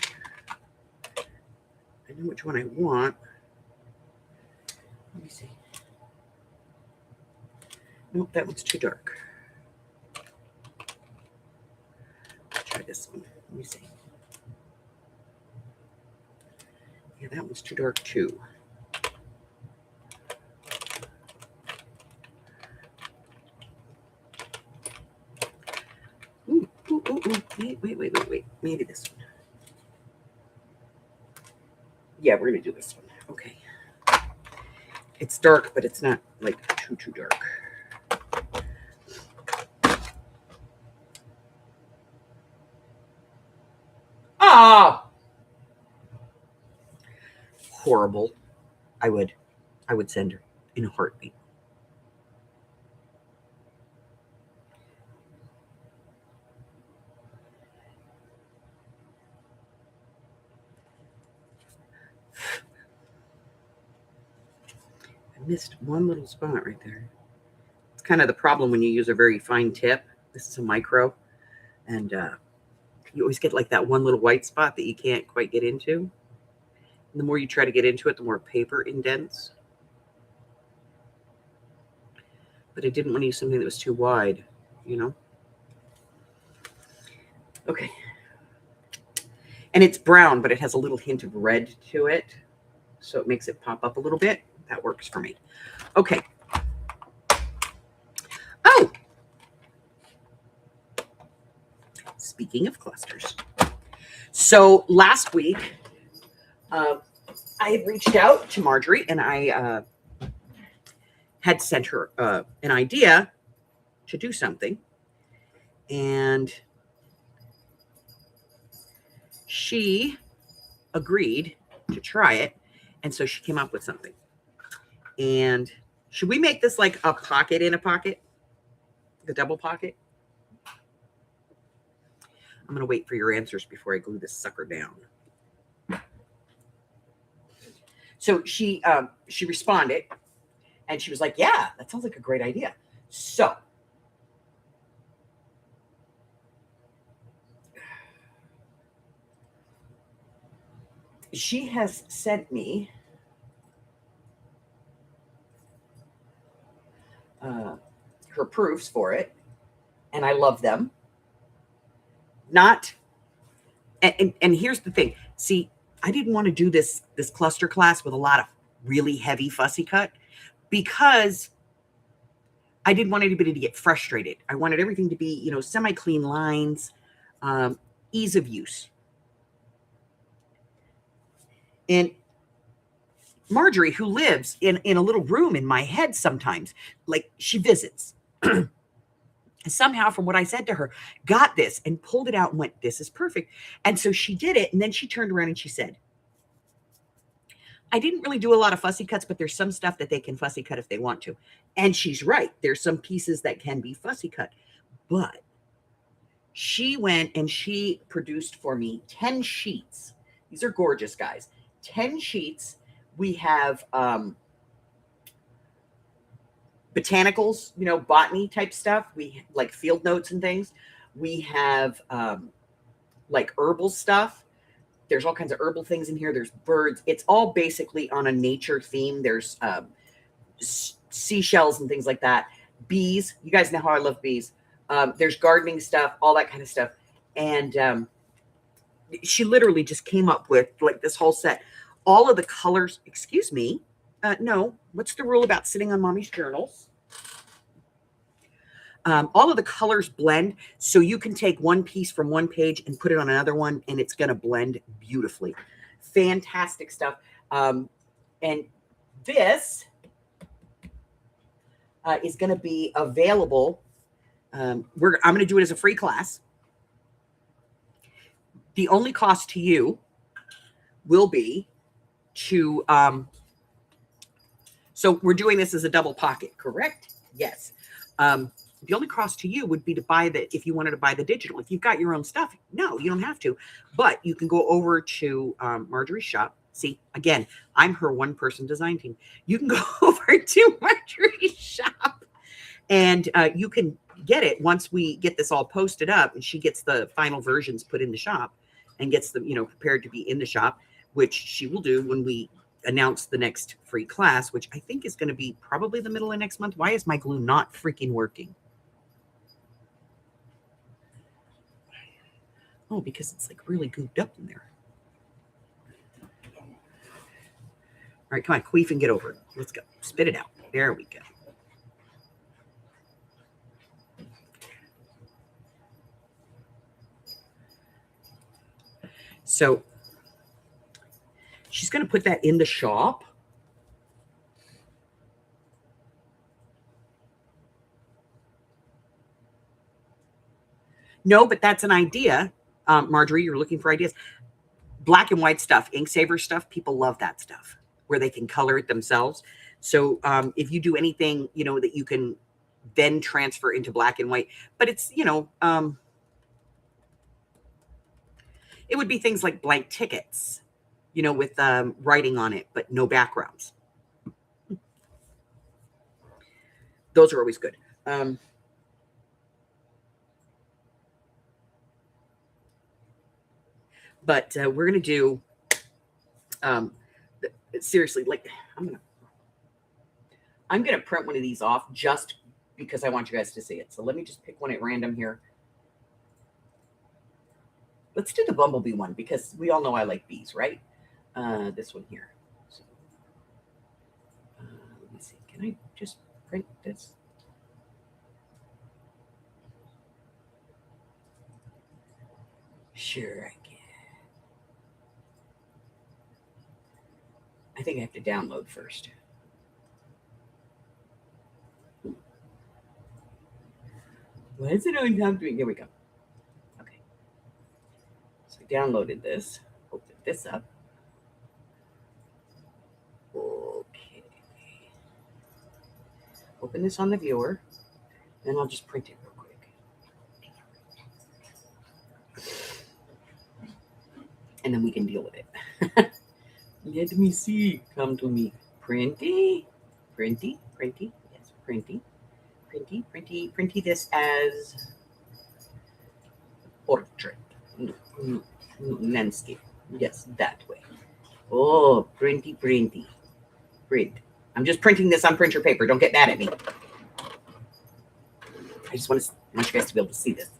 I know which one I want. Let me see. Nope, that one's too dark. Let's try this one. Let me see. Yeah, that one's too dark too. Ooh. Wait. Maybe this one. Yeah, we're going to do this one. Okay. It's dark, but it's not like too dark. Ah! Horrible. I would send her in a heartbeat. I missed one little spot right there. It's kind of the problem when you use a very fine tip. This is a micro, and you always get like that one little white spot that you can't quite get into. And the more you try to get into it, the more paper indents. But I didn't want to use something that was too wide, you know? Okay. And it's brown, but it has a little hint of red to it. So it makes it pop up a little bit. That works for me. Okay. Oh! Speaking of clusters. So last week, I had reached out to Marjorie and I had sent her an idea to do something. And she agreed to try it. And so she came up with something. And should we make this like a pocket in a pocket? The double pocket? I'm going to wait for your answers before I glue this sucker down. So she responded and she was like, yeah, that sounds like a great idea. So she has sent me her proofs for it, and I love them. And here's the thing. See, I didn't want to do this cluster class with a lot of really heavy fussy cut because I didn't want anybody to get frustrated. I wanted everything to be, semi-clean lines, ease of use. And Marjorie, who lives in a little room in my head sometimes, like she visits, somehow from what I said to her, got this and pulled it out and went, this is perfect. And so she did it. And then she turned around and she said, I didn't really do a lot of fussy cuts, but there's some stuff that they can fussy cut if they want to. And she's right. There's some pieces that can be fussy cut. But she went and she produced for me 10 sheets. These are gorgeous, guys. 10 sheets. We have botanicals, botany type stuff. We like field notes and things. We have like herbal stuff. There's all kinds of herbal things in here. There's birds. It's all basically on a nature theme. There's seashells and things like that. Bees. You guys know how I love bees. There's gardening stuff, all that kind of stuff. And she literally just came up with like this whole set. All of the colors, excuse me. No, what's the rule about sitting on mommy's journals? All of the colors blend. So you can take one piece from one page and put it on another one, and it's going to blend beautifully. Fantastic stuff. And this is going to be available. I'm going to do it as a free class. The only cost to you will be to, so we're doing this as a double pocket, correct? Yes. The only cost to you would be to buy if you wanted to buy the digital. If you've got your own stuff, no, you don't have to. But you can go over to Marjorie's shop. See, again, I'm her one-person design team. You can go over to Marjorie's shop, and you can get it once we get this all posted up, and she gets the final versions put in the shop and gets them, prepared to be in the shop, which she will do when we announce the next free class, which I think is going to be probably the middle of next month. Why is my glue not freaking working? Oh, because it's like really gooped up in there. All right, come on, queef and get over it. Let's go. Spit it out. There we go. So she's going to put that in the shop. No, but that's an idea. Marjorie, you're looking for ideas. Black and white stuff, ink saver stuff, people love that stuff where they can color it themselves. So if you do anything, that you can then transfer into black and white, but it's, it would be things like blank tickets, with writing on it, but no backgrounds. Those are always good. But we're going to do, seriously, like, I'm going to print one of these off just because I want you guys to see it. So let me just pick one at random here. Let's do the bumblebee one because we all know I like bees, right? This one here. So, let me see. Can I just print this? Sure, I can. I think I have to download first. Why is it on top doing? Here we go. Okay. So I downloaded this. Open this up. Okay. Open this on the viewer. Then I'll just print it real quick. And then we can deal with it. Let me see. Come to me. Printy. Printy. Printy. Yes, printy. Printy. Printy. Printy this as portrait. Landscape. Yes, that way. Oh, printy, printy. Print. I'm just printing this on printer paper. Don't get mad at me. I just want you guys to be able to see this.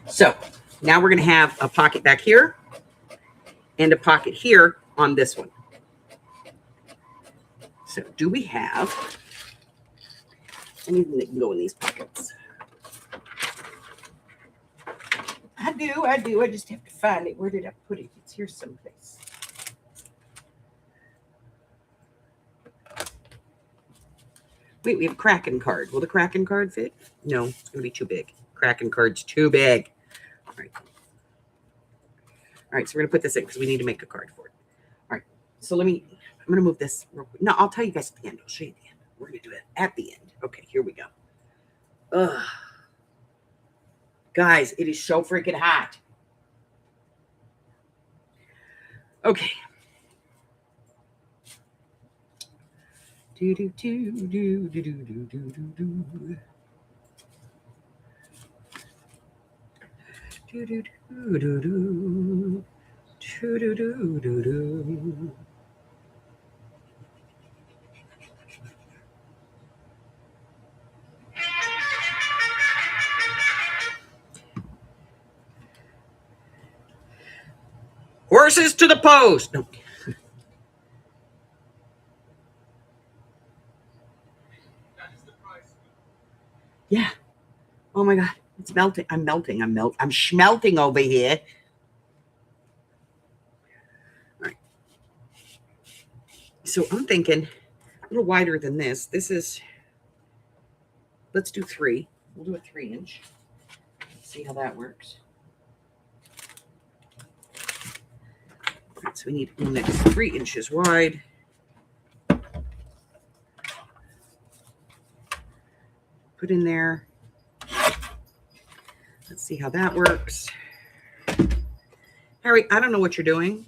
So now we're going to have a pocket back here and a pocket here on this one. So do we have anything that can go in these pockets? I do. I just have to find it. Where did I put it? It's here someplace. Wait, we have a Kraken card. Will the Kraken card fit? No, it's going to be too big. Kraken card's too big. All right, so we're going to put this in because we need to make a card for it. All right, so I'm going to move this real quick. No, I'll tell you guys at the end. I'll show you at the end. We're going to do it at the end. Okay, here we go. Ugh. Guys, it is so freaking hot. Okay. Do do do do do do do do do. Do do do do do. Do do do do do. Horses to the post. No. Yeah. Oh my God. It's melting. I'm schmelting over here. So I'm thinking a little wider than this. This is, let's do 3. We'll do a 3-inch. See how that works. So we need one that's 3 inches wide. Put in there. Let's see how that works. Harry, I don't know what you're doing.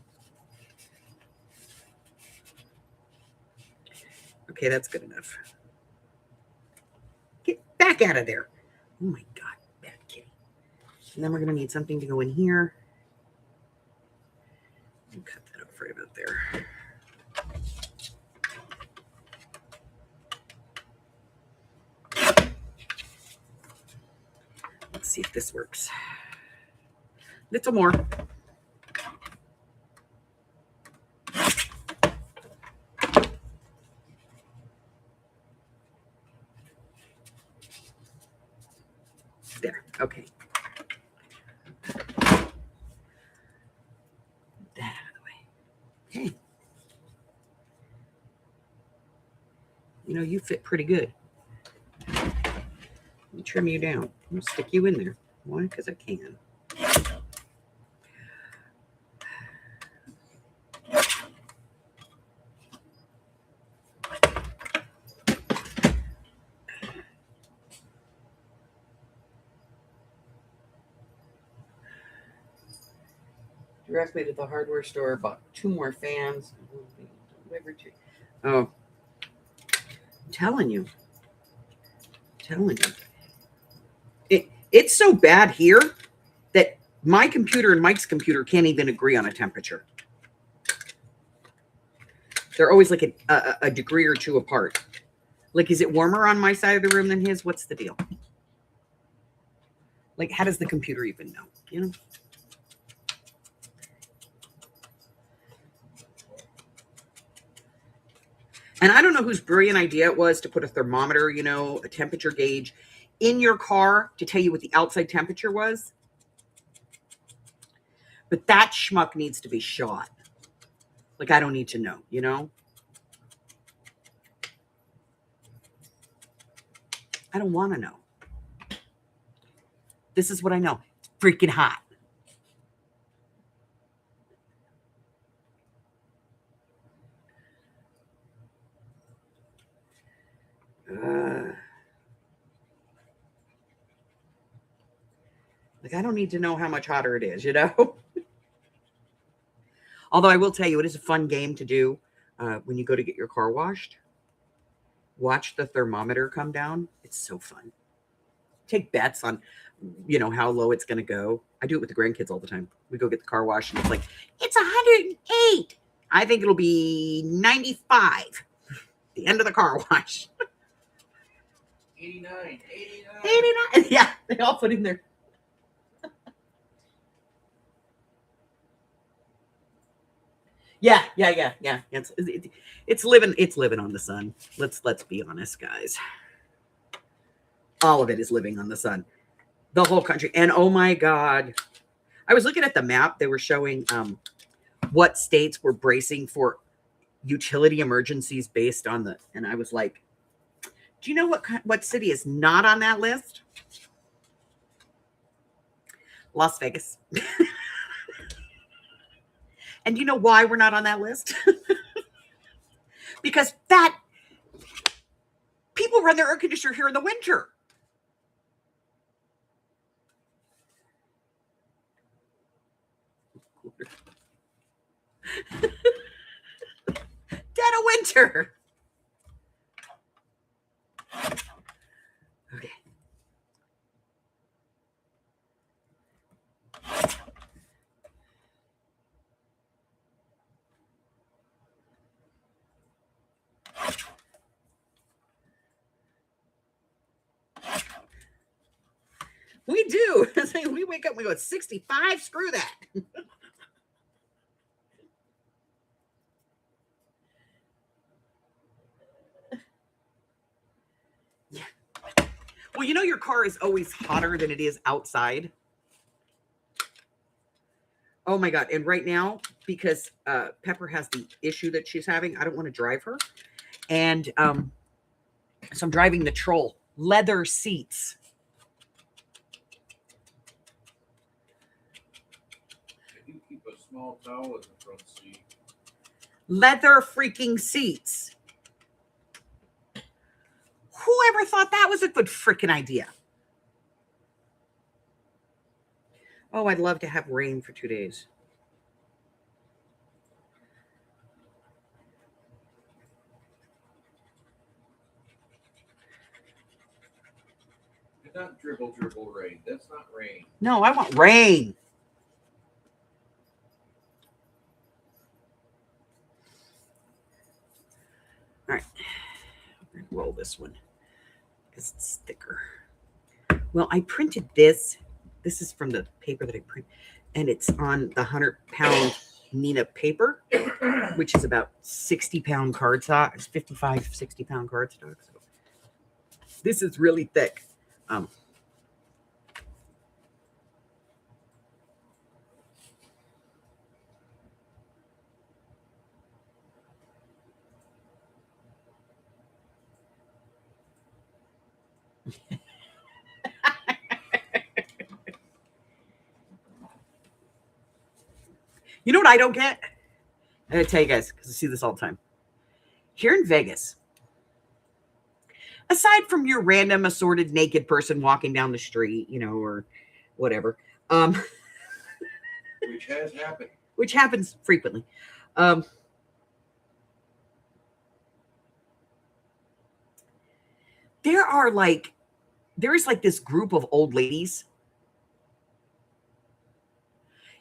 Okay, that's good enough. Get back out of there. Oh my God, bad kitty. And then we're going to need something to go in here. I'll cut that off right about there. Let's see if this works. Little more. There, okay. That out of the way. Okay. You know, you fit pretty good. Let me trim you down. I'm going to stick you in there. Why? Because I can. Directly to the hardware store, bought 2 more fans. Delivered to. Oh, I'm telling you. It's so bad here that my computer and Mike's computer can't even agree on a temperature. They're always like a degree or 2 apart. Like, is it warmer on my side of the room than his? What's the deal? Like, how does the computer even know? You know? And I don't know whose brilliant idea it was to put a thermometer, you know, a temperature gauge in your car to tell you what the outside temperature was. But that schmuck needs to be shot. Like, I don't need to know, you know? I don't want to know. This is what I know. It's freaking hot. Like, I don't need to know how much hotter it is, you know? Although I will tell you, it is a fun game to do when you go to get your car washed. Watch the thermometer come down. It's so fun. Take bets on, you know, how low it's going to go. I do it with the grandkids all the time. We go get the car washed and it's like, it's 108. I think it'll be 95. The end of the car wash. 89. 89. Yeah, they all put in there. Yeah. It's living on the sun. Let's be honest, guys. All of it is living on the sun. The whole country. And oh my God. I was looking at the map. They were showing what states were bracing for utility emergencies based on the, and I was like, do you know what city is not on that list? Las Vegas. And you know why we're not on that list? Because people run their air conditioner here in the winter. Dead of winter. Okay. We do. We wake up and we go, it's 65. Screw that. Yeah. Well, you know, your car is always hotter than it is outside. Oh my God. And right now, because Pepper has the issue that she's having, I don't want to drive her. And so I'm driving the Troll. Leather seats. Can you keep a small towel in the front seat? Leather freaking seats. Whoever thought that was a good freaking idea? Oh, I'd love to have rain for 2 days. It's not dribble rain. That's not rain. No, I want rain. All right. Roll this one because it's thicker. Well, I printed this. This is from the paper that I print, and it's on the 100-pound Nina paper, which is about 60-pound cardstock. It's 55, 60-pound cardstock. So this is really thick. You know what I don't get? I'm going to tell you guys, because I see this all the time. Here in Vegas, aside from your random assorted naked person walking down the street, or whatever, Which has happened. Which happens frequently. There is this group of old ladies.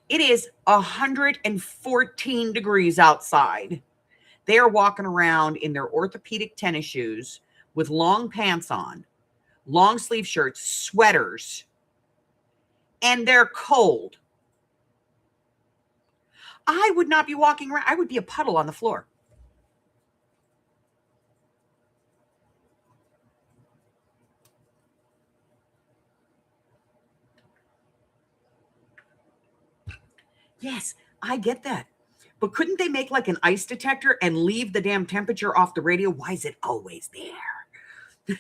It is 114 degrees outside. They are walking around in their orthopedic tennis shoes with long pants on, long sleeve shirts, sweaters, and they're cold. I would not be walking around. I would be a puddle on the floor. Yes, I get that. But couldn't they make an ice detector and leave the damn temperature off the radio? Why is it always there?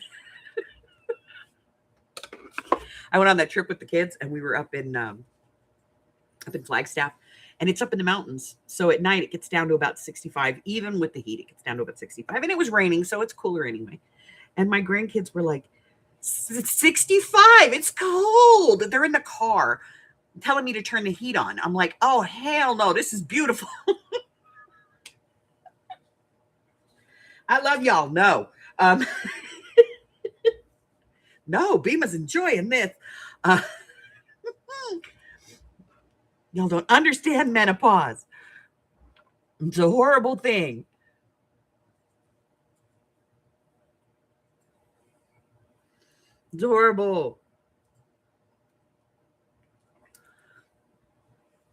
I went on that trip with the kids, and we were up in Flagstaff, and it's up in the mountains. So at night it gets down to about 65. Even with the heat, it gets down to about 65. And it was raining, so it's cooler anyway. And my grandkids were like, 65, it's cold. They're in the car telling me to turn the heat on. I'm like, oh, hell no, this is beautiful. I love y'all. No. No, Beema's enjoying this. Y'all don't understand menopause. It's a horrible thing. It's horrible.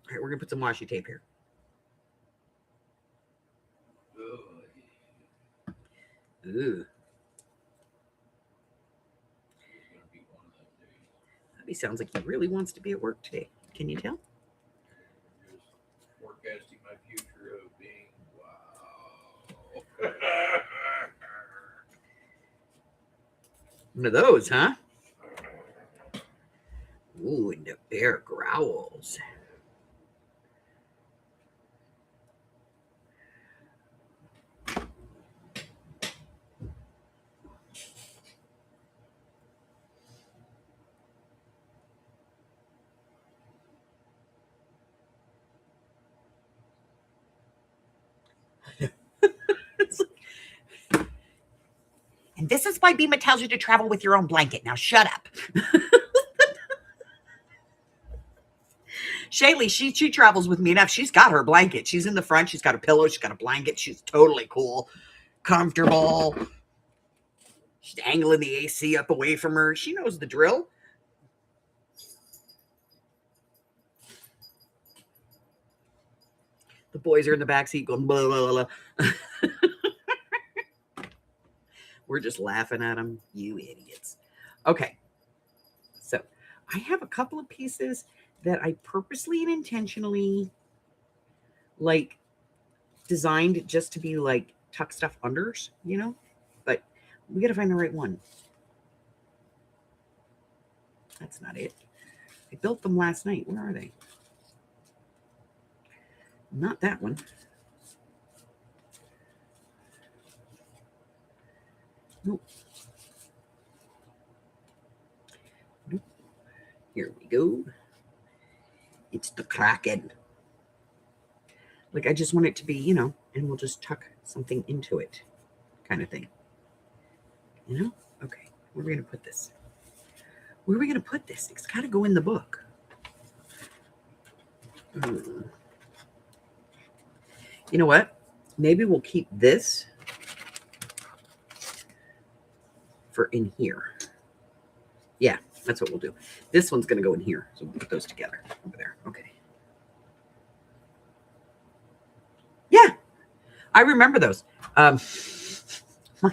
All right, we're going to put some washi tape here. Ooh. He sounds like he really wants to be at work today. Can you tell? Just forecasting my future of being wow. One of those, huh? Ooh, and the bear growls. And this is why Beema tells you to travel with your own blanket. Now shut up. Shaylee, she travels with me enough. She's got her blanket. She's in the front. She's got a pillow. She's got a blanket. She's totally cool, comfortable. She's angling the AC up away from her. She knows the drill. The boys are in the backseat going blah, blah, blah, blah. We're just laughing at them. You idiots. Okay. So I have a couple of pieces that I purposely and intentionally like designed just to be like tuck stuff unders, you know? But we got to find the right one. That's not it. I built them last night. Where are they? Not that one. Nope. Nope. Here we go. It's the Kraken. Like, I just want it to be, you know, and we'll just tuck something into it kind of thing. You know? Okay. Where are we going to put this? Where are we going to put this? It's got to go in the book. You know what? Maybe we'll keep this for in here. Yeah, that's what we'll do. This one's going to go in here. So we'll put those together over there. Okay. Yeah, I remember those. My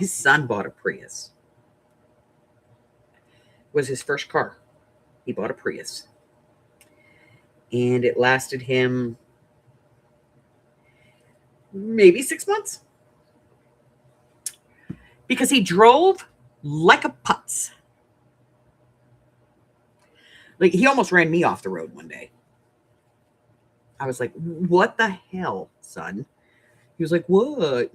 son bought a Prius. It was his first car. He bought a Prius. And it lasted him maybe 6 months. Because he drove like a putz. Like, he almost ran me off the road one day. I was like, what the hell, son? He was like, what?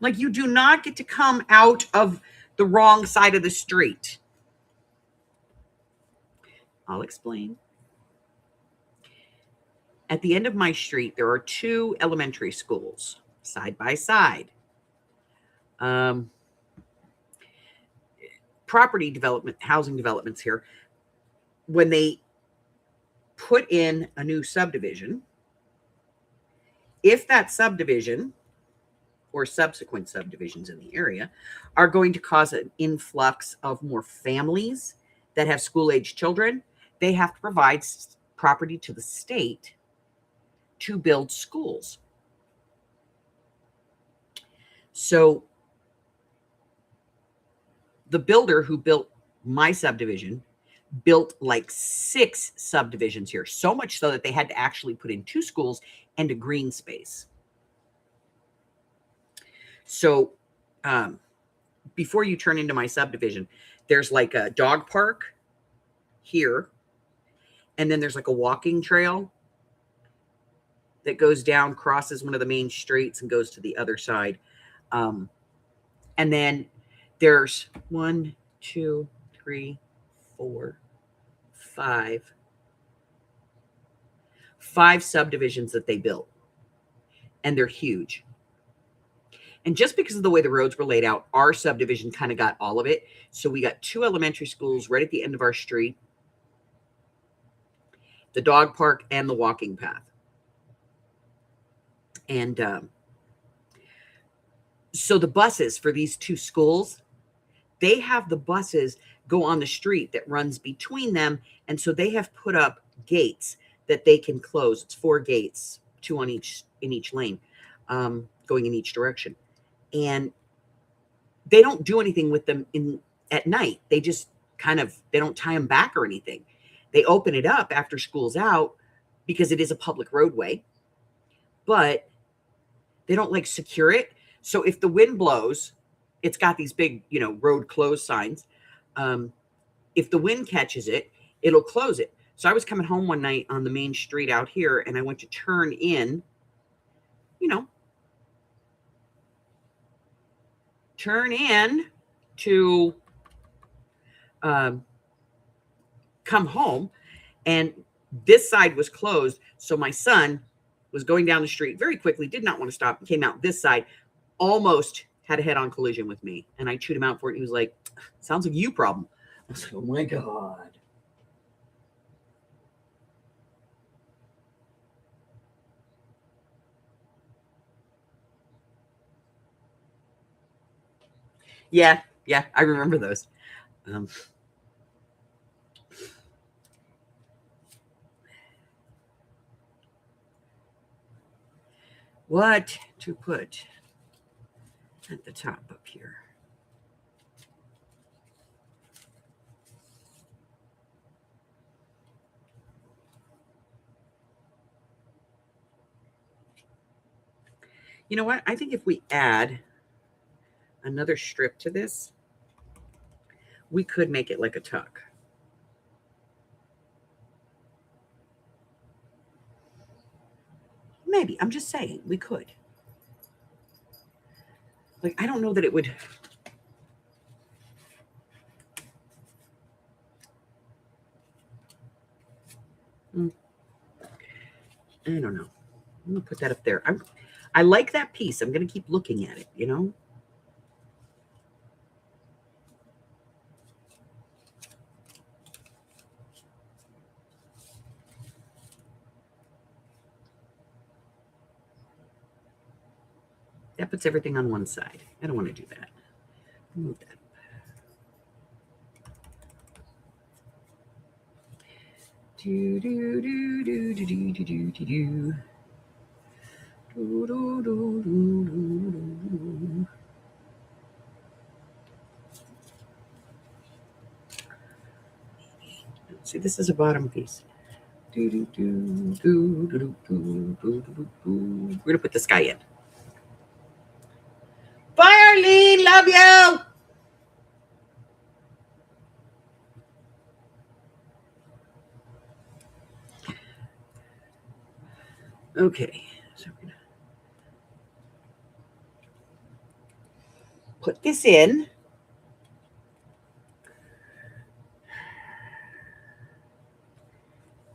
Like, you do not get to come out of the wrong side of the street. I'll explain. At the end of my street, there are 2 elementary schools side by side. Property development, housing developments here, when they put in a new subdivision, if that subdivision or subsequent subdivisions in the area are going to cause an influx of more families that have school-age children, they have to provide property to the state to build schools. So the builder who built my subdivision built like 6 subdivisions here, so much so that they had to actually put in 2 schools and a green space. So before you turn into my subdivision, there's like a dog park here, and then there's like a walking trail that goes down, crosses one of the main streets, and goes to the other side. And then there's 1, 2, 3, 4, 5 subdivisions that they built, and they're huge. And just because of the way the roads were laid out, our subdivision kind of got all of it. So we got 2 elementary schools right at the end of our street, the dog park, and the walking path. And so the buses for these 2 schools, they have the buses go on the street that runs between them. And so they have put up gates that they can close. It's 4 gates, 2 on each in each lane, going in each direction. And they don't do anything with them at night. They just they don't tie them back or anything. They open it up after school's out because it is a public roadway, but they don't like secure it. So if the wind blows, it's got these big, road closed signs. If the wind catches it, it'll close it. So I was coming home one night on the main street out here, and I went to turn in, to come home, and this side was closed. So my son was going down the street very quickly, did not want to stop, came out this side, almost had a head-on collision with me, and I chewed him out for it. He was like, sounds like you problem. I was like, oh my God. Yeah, I remember those. What to put at the top up here? You know what? I think if we add another strip to this, we could make it like a tuck. Maybe. I'm just saying we could. Like, I don't know that it would. I don't know. I'm gonna put that up there. I like that piece. I'm gonna keep looking at it, you know? That puts everything on one side. I don't want to do that. Move that. Do do do do do do do do do do. Do do do do do do. See, this is a bottom piece. Do do do do do do do do do. We're gonna put this guy in. Bye, Arlene. Love you. Okay, so we're gonna put this in.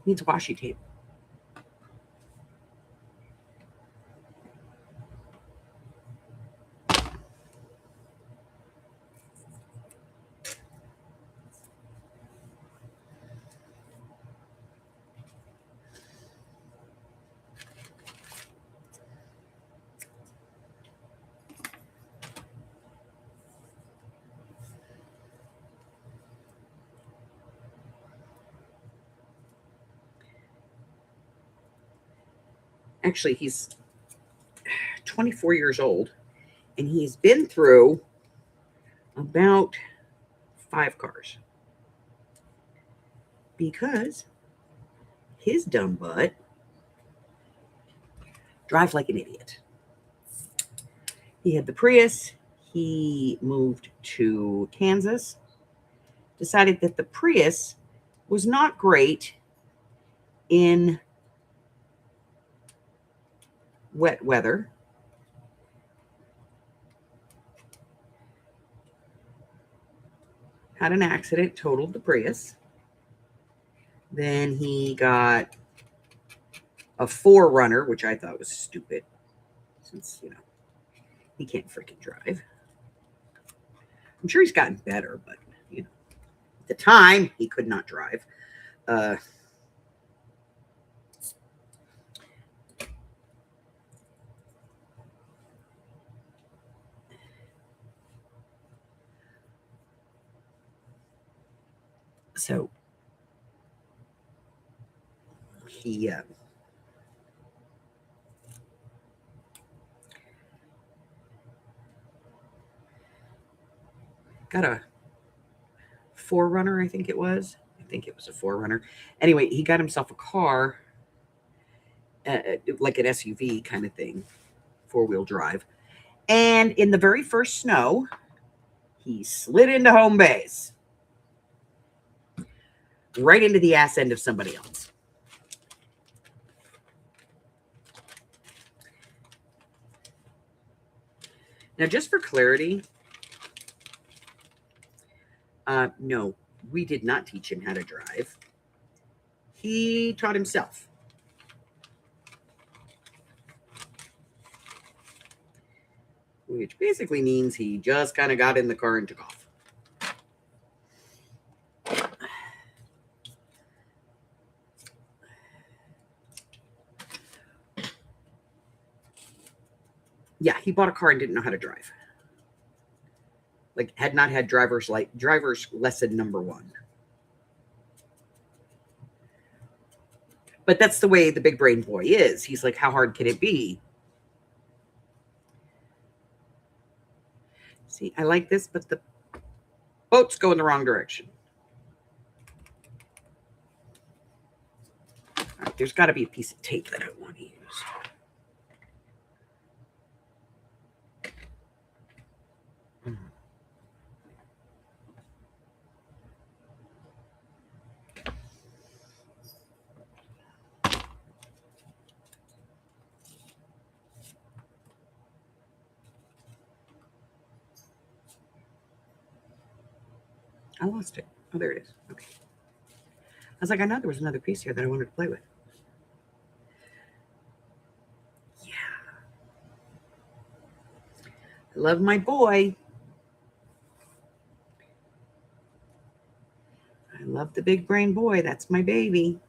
Needs washi tape. Actually, he's 24 years old, and he's been through about 5 cars because his dumb butt drives like an idiot. He had the Prius. He moved to Kansas, decided that the Prius was not great in wet weather. Had an accident, totaled the Prius. Then he got a 4Runner, which I thought was stupid since, you know, he can't freaking drive. I'm sure he's gotten better, but, you know, at the time, he could not drive. So he got a 4Runner, I think it was. I think it was a 4Runner. Anyway, he got himself a car, like an SUV kind of thing, 4-wheel drive. And in the very first snow, he slid into home base, right into the ass end of somebody else. Now, just for clarity, no, we did not teach him how to drive. He taught himself. Which basically means he just kind of got in the car and took off. Yeah, he bought a car and didn't know how to drive. Like, had not had driver's lesson number 1. But that's the way the big brain boy is. He's like, how hard can it be? See, I like this, but the boat's going the wrong direction. All right, there's got to be a piece of tape that I want to use. I lost it. Oh, there it is. Okay. I was like, I know there was another piece here that I wanted to play with. Yeah. I love my boy. I love the big brain boy. That's my baby.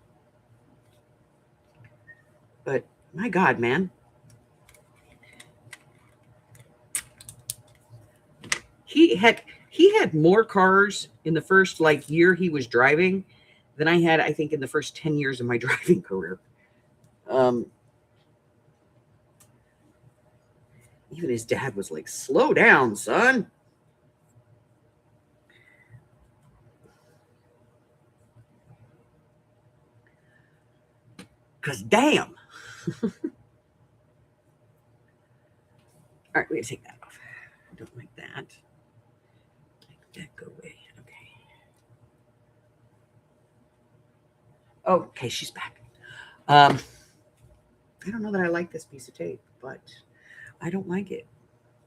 But my God, man. He had more cars in the first like year he was driving than I had, I think, in the first 10 years of my driving career. Even his dad was like, slow down, son. Because damn. All right, we're going to take that off. I don't like that. Make that go away. Okay. Okay, she's back. I don't know that I like this piece of tape, but I don't like it.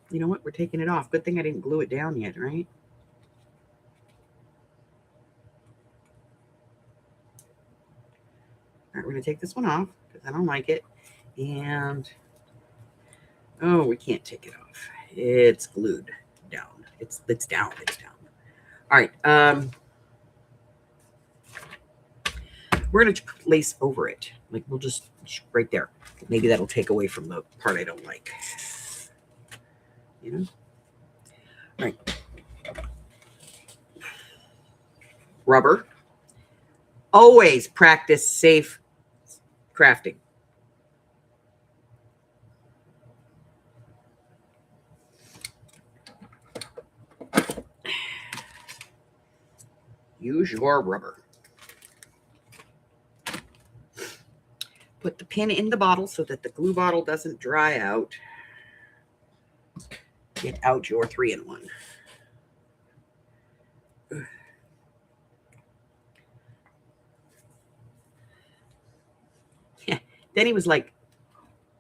You know what? We're taking it off. Good thing I didn't glue it down yet, right? All right, we're going to take this one off because I don't like it. And, oh, we can't take it off. It's glued down. It's down. It's down. All right. We're going to lace over it. Like, we'll just right there. Maybe that'll take away from the part I don't like. You know? All right. Rubber. Always practice safe crafting. Use your rubber. Put the pin in the bottle so that the glue bottle doesn't dry out. Get out your 3-in-1. Yeah. Then he was like,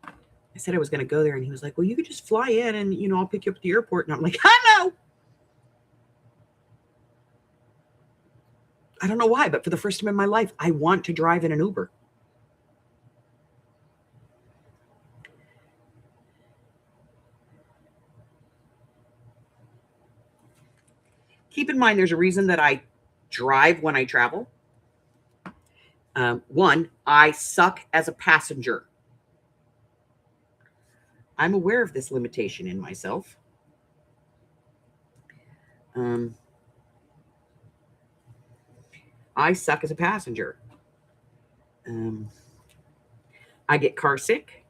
I said I was going to go there, and he was like, well, you could just fly in and, you know, I'll pick you up at the airport. And I'm like, I know. I don't know why, but for the first time in my life, I want to drive in an Uber. Keep in mind, there's a reason that I drive when I travel. One, I suck as a passenger. I'm aware of this limitation in myself. I suck as a passenger. I get car sick.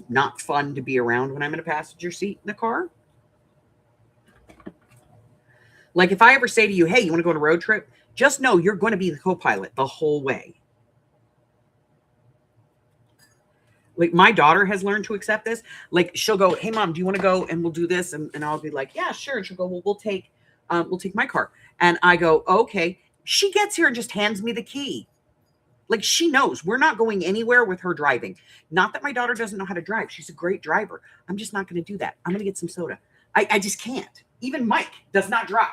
Not fun to be around when I'm in a passenger seat in the car. Like if I ever say to you, hey, you want to go on a road trip? Just know you're going to be the co-pilot the whole way. Like my daughter has learned to accept this. Like she'll go, hey mom, do you want to go and we'll do this? And I'll be like, yeah, sure. And she'll go, well, we'll take my car. And I go, okay. She gets here and just hands me the key. Like she knows we're not going anywhere with her driving. Not that my daughter doesn't know how to drive. She's a great driver. I'm just not going to do that. I'm going to get some soda. I just can't. Even Mike does not drive.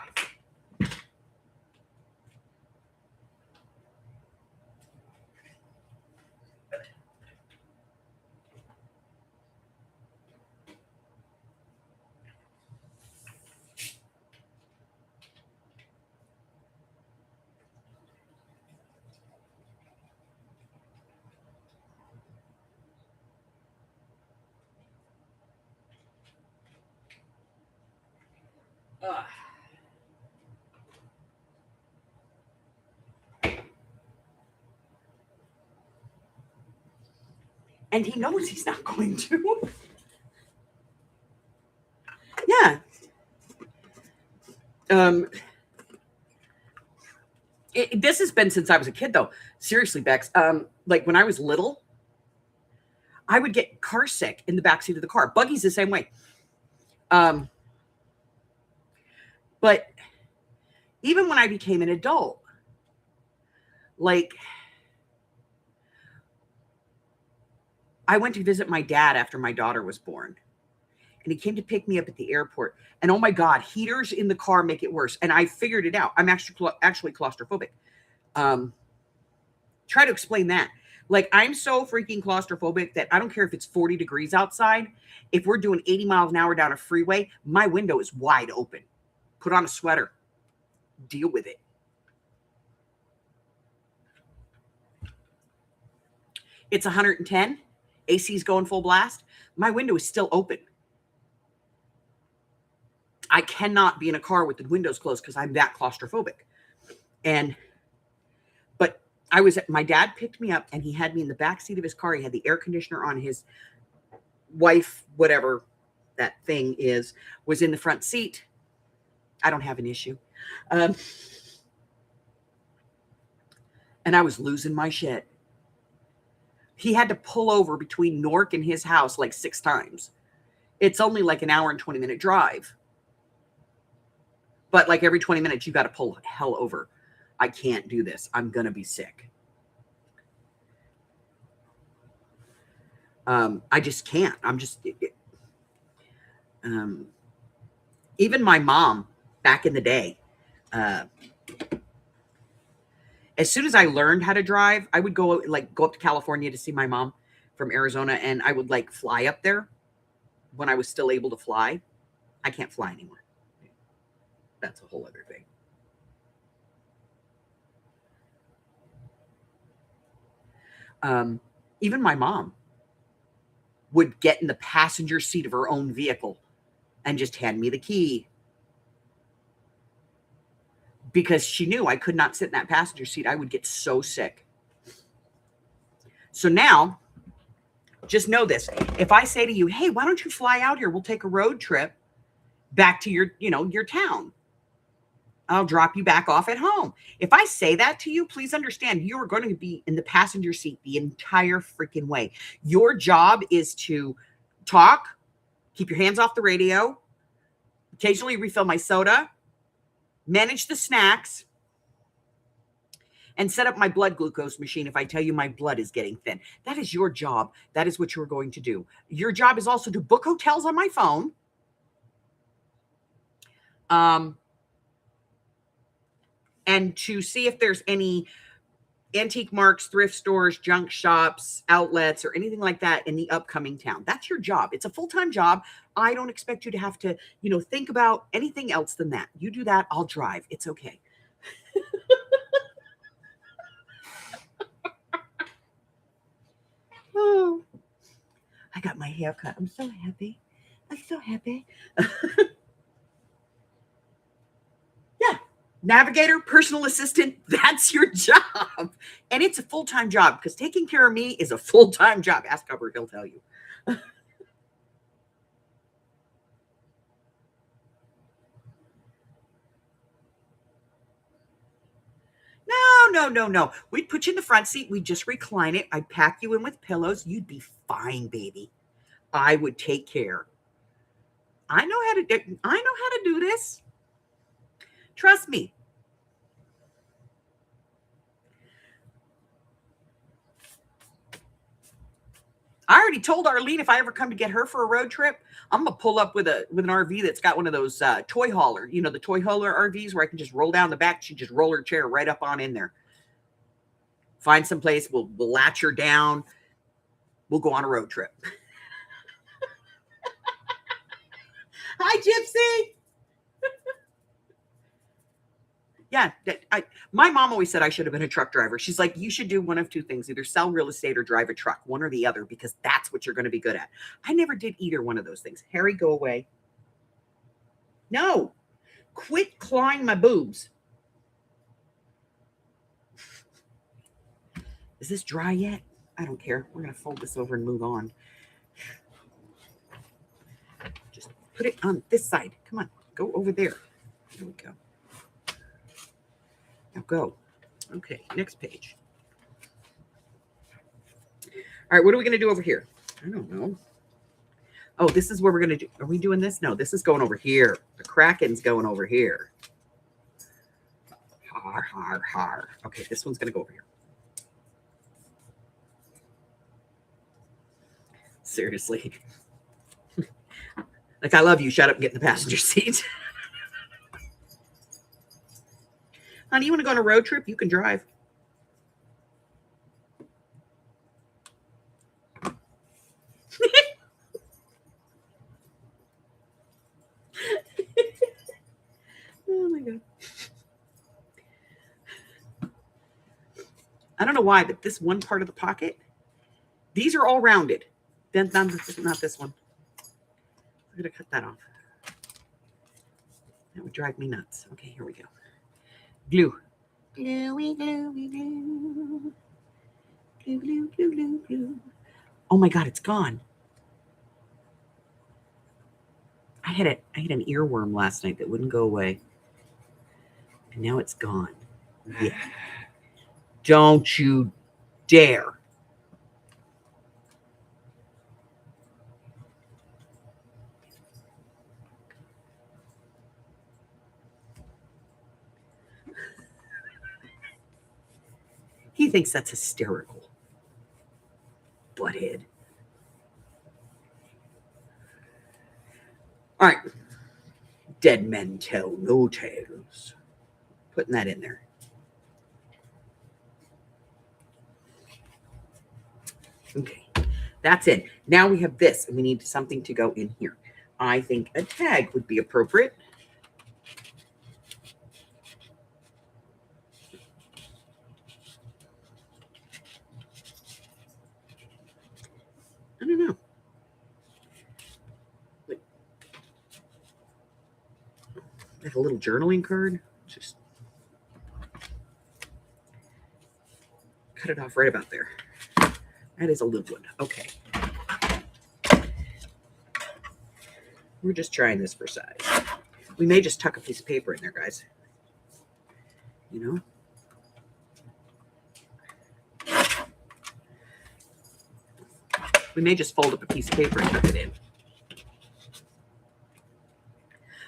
And he knows he's not going to. Yeah. This has been since I was a kid, though. Seriously, Bex. Like when I was little, I would get car sick in the backseat of the car. Buggy's the same way. But even when I became an adult, like I went to visit my dad after my daughter was born. and he came to pick me up at the airport. And oh my God, heaters in the car make it worse. And I figured it out. I'm actually claustrophobic. Try to explain that. Like, I'm so freaking claustrophobic that I don't care if it's 40 degrees outside. If we're doing 80 miles an hour down a freeway, my window is wide open. Put on a sweater. Deal with it. It's 110. AC's going full blast. My window is still open. I cannot be in a car with the windows closed because I'm that claustrophobic. But my dad picked me up and he had me in the back seat of his car. He had the air conditioner on. His wife, whatever that thing is, was in the front seat. I don't have an issue. And I was losing my shit. He had to pull over between Newark and his house like 6 times. It's only like an hour and 20-minute drive. But like every 20 minutes, you got to pull hell over. I can't do this. I'm going to be sick. I just can't. Even my mom back in the day, as soon as I learned how to drive, I would go up to California to see my mom from Arizona, and I would like fly up there when I was still able to fly. I can't fly anymore. That's a whole other thing. Even my mom would get in the passenger seat of her own vehicle and just hand me the key because she knew I could not sit in that passenger seat. I would get so sick. So now, just know this. If I say to you, hey, why don't you fly out here? We'll take a road trip back to your town. I'll drop you back off at home. If I say that to you, please understand you are going to be in the passenger seat the entire freaking way. Your job is to talk, keep your hands off the radio, occasionally refill my soda, manage the snacks, and set up my blood glucose machine if I tell you my blood is getting thin. That is your job. That is what you're going to do. Your job is also to book hotels on my phone. And to see if there's any antique marks, thrift stores, junk shops, outlets, or anything like that in the upcoming town. That's your job. It's a full-time job. I don't expect you to have to, think about anything else than that. You do that, I'll drive. It's okay. Oh, I got my hair cut. I'm so happy. Yeah. Navigator, personal assistant, that's your job. And it's a full-time job because taking care of me is a full-time job. Ask Hubbard, he'll tell you. No. We'd put you in the front seat. We'd just recline it. I'd pack you in with pillows. You'd be fine, baby. I would take care. I know how to do this. Trust me. I already told Arlene if I ever come to get her for a road trip, I'm gonna pull up with an RV that's got one of those toy hauler, the toy hauler RVs where I can just roll down the back. She just roll her chair right up on in there. Find some place. We'll latch her down. We'll go on a road trip. Hi, Gypsy. Yeah, my mom always said I should have been a truck driver. She's like, you should do one of two things, either sell real estate or drive a truck, one or the other, because that's what you're going to be good at. I never did either one of those things. Harry, go away. No, quit clawing my boobs. Is this dry yet? I don't care. We're going to fold this over and move on. Just put it on this side. Come on, go over there. There we go. Now go. Okay, next page. All right, what are we going to do over here? I don't know. Oh, this is where we're going to do. Are we doing this? No, this is going over here. The Kraken's going over here. Har, har, har. Okay, this one's going to go over here. Seriously. Like, I love you. Shut up and get in the passenger seat. Honey, you want to go on a road trip? You can drive. Oh my God. I don't know why, but this one part of the pocket, these are all rounded. Then not this one. I'm going to cut that off. That would drive me nuts. Okay, here we go. Glue. Gluey, gluey, glue. Glue, glue, glue, glue, glue. Oh my God, it's gone. I had an earworm last night that wouldn't go away. And now it's gone. Yeah. Don't you dare. He thinks that's hysterical. Butthead. All right. Dead men tell no tales. Putting that in there. Okay. That's it. Now we have this, and we need something to go in here. I think a tag would be appropriate. I don't know. Like a little journaling card. Just cut it off right about there. That is a little one. Okay. We're just trying this for size. We may just tuck a piece of paper in there, guys. You know? We may just fold up a piece of paper and tuck it in.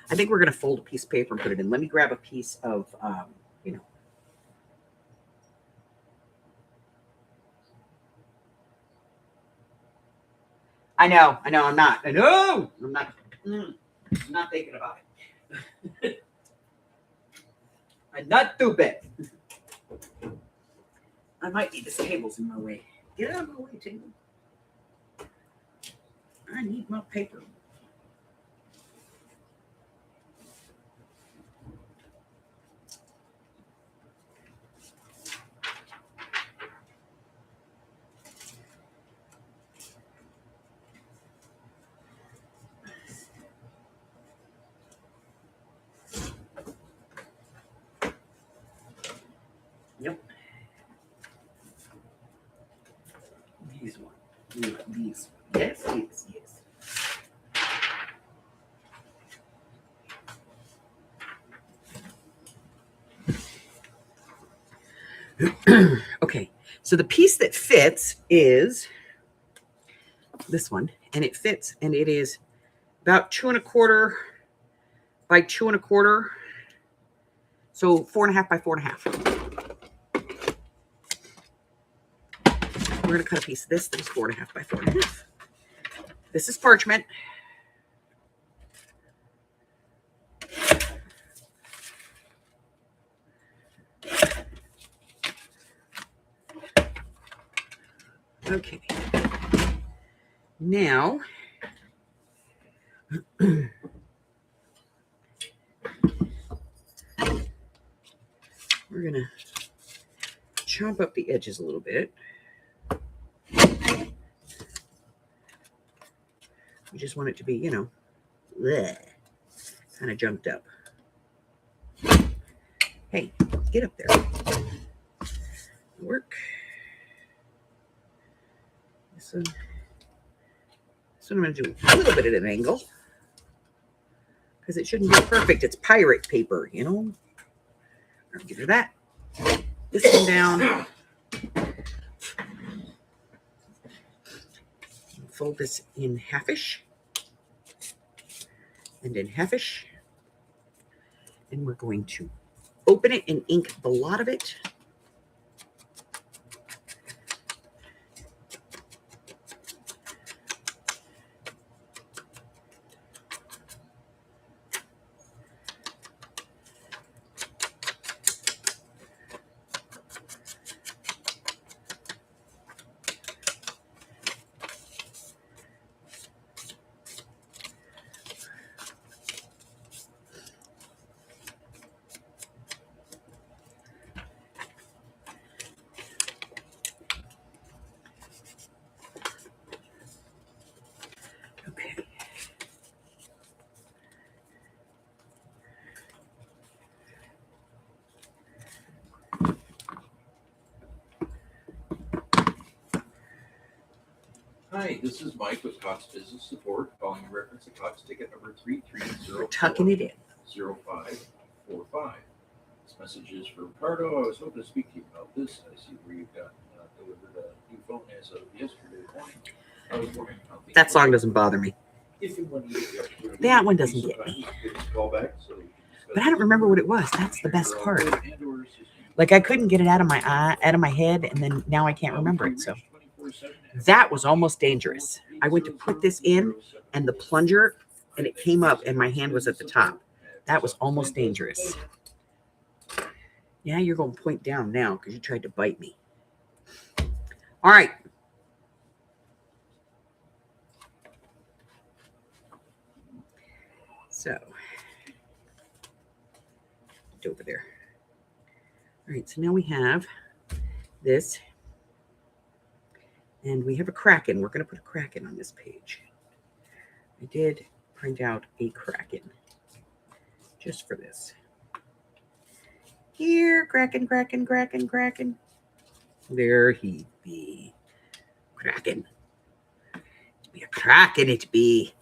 I think we're going to fold a piece of paper and put it in. Let me grab a piece of, you know. I know, I'm not. I'm not thinking about it. I'm not stupid. I might need this table's in my way. Get out of my way, table. I need my paper. Yep. These ones. These. Yes, yes, yes. Okay, so the piece that fits is this one, and it fits, and it is about 2 1/4 by 2 1/4, so 4 1/2 by 4 1/2. We're going to cut a piece of this that is 4 1/2 by 4 1/2. This is parchment. Okay. Now, we're going to chomp up the edges a little bit. We just want it to be, you know, kind of jumped up. Hey, get up there. Work. This one I'm going to do a little bit at an angle because it shouldn't be perfect. It's pirate paper, you know. I'll give her that. This one down. Fold this in halfish and in halfish. And we're going to open it and ink the lot of it. Hi, this is Mike with Cox Business Support, calling in reference to Cox ticket number We're tucking it in. 0545. This message is for Ricardo. I was hoping to speak to you about this. I see where you've got delivered a new phone as of yesterday morning. I was wondering how things That song doesn't bother me. If and when you get the opportunity, That one doesn't get me. give us a call back so we can discuss But I don't remember what it was. That's the best part. Like I couldn't get it out of my head, and then now I can't remember it. So that was almost dangerous. I went to put this in, and the plunger, and it came up, and my hand was at the top. That was almost dangerous. Yeah, you're going to point down now because you tried to bite me. All right. So, get over there. All right, so now we have this, and we have a Kraken. We're going to put a Kraken on this page. I did print out a Kraken just for this. Here, Kraken, Kraken, Kraken, Kraken. There he be. Kraken. It be a Kraken, it be.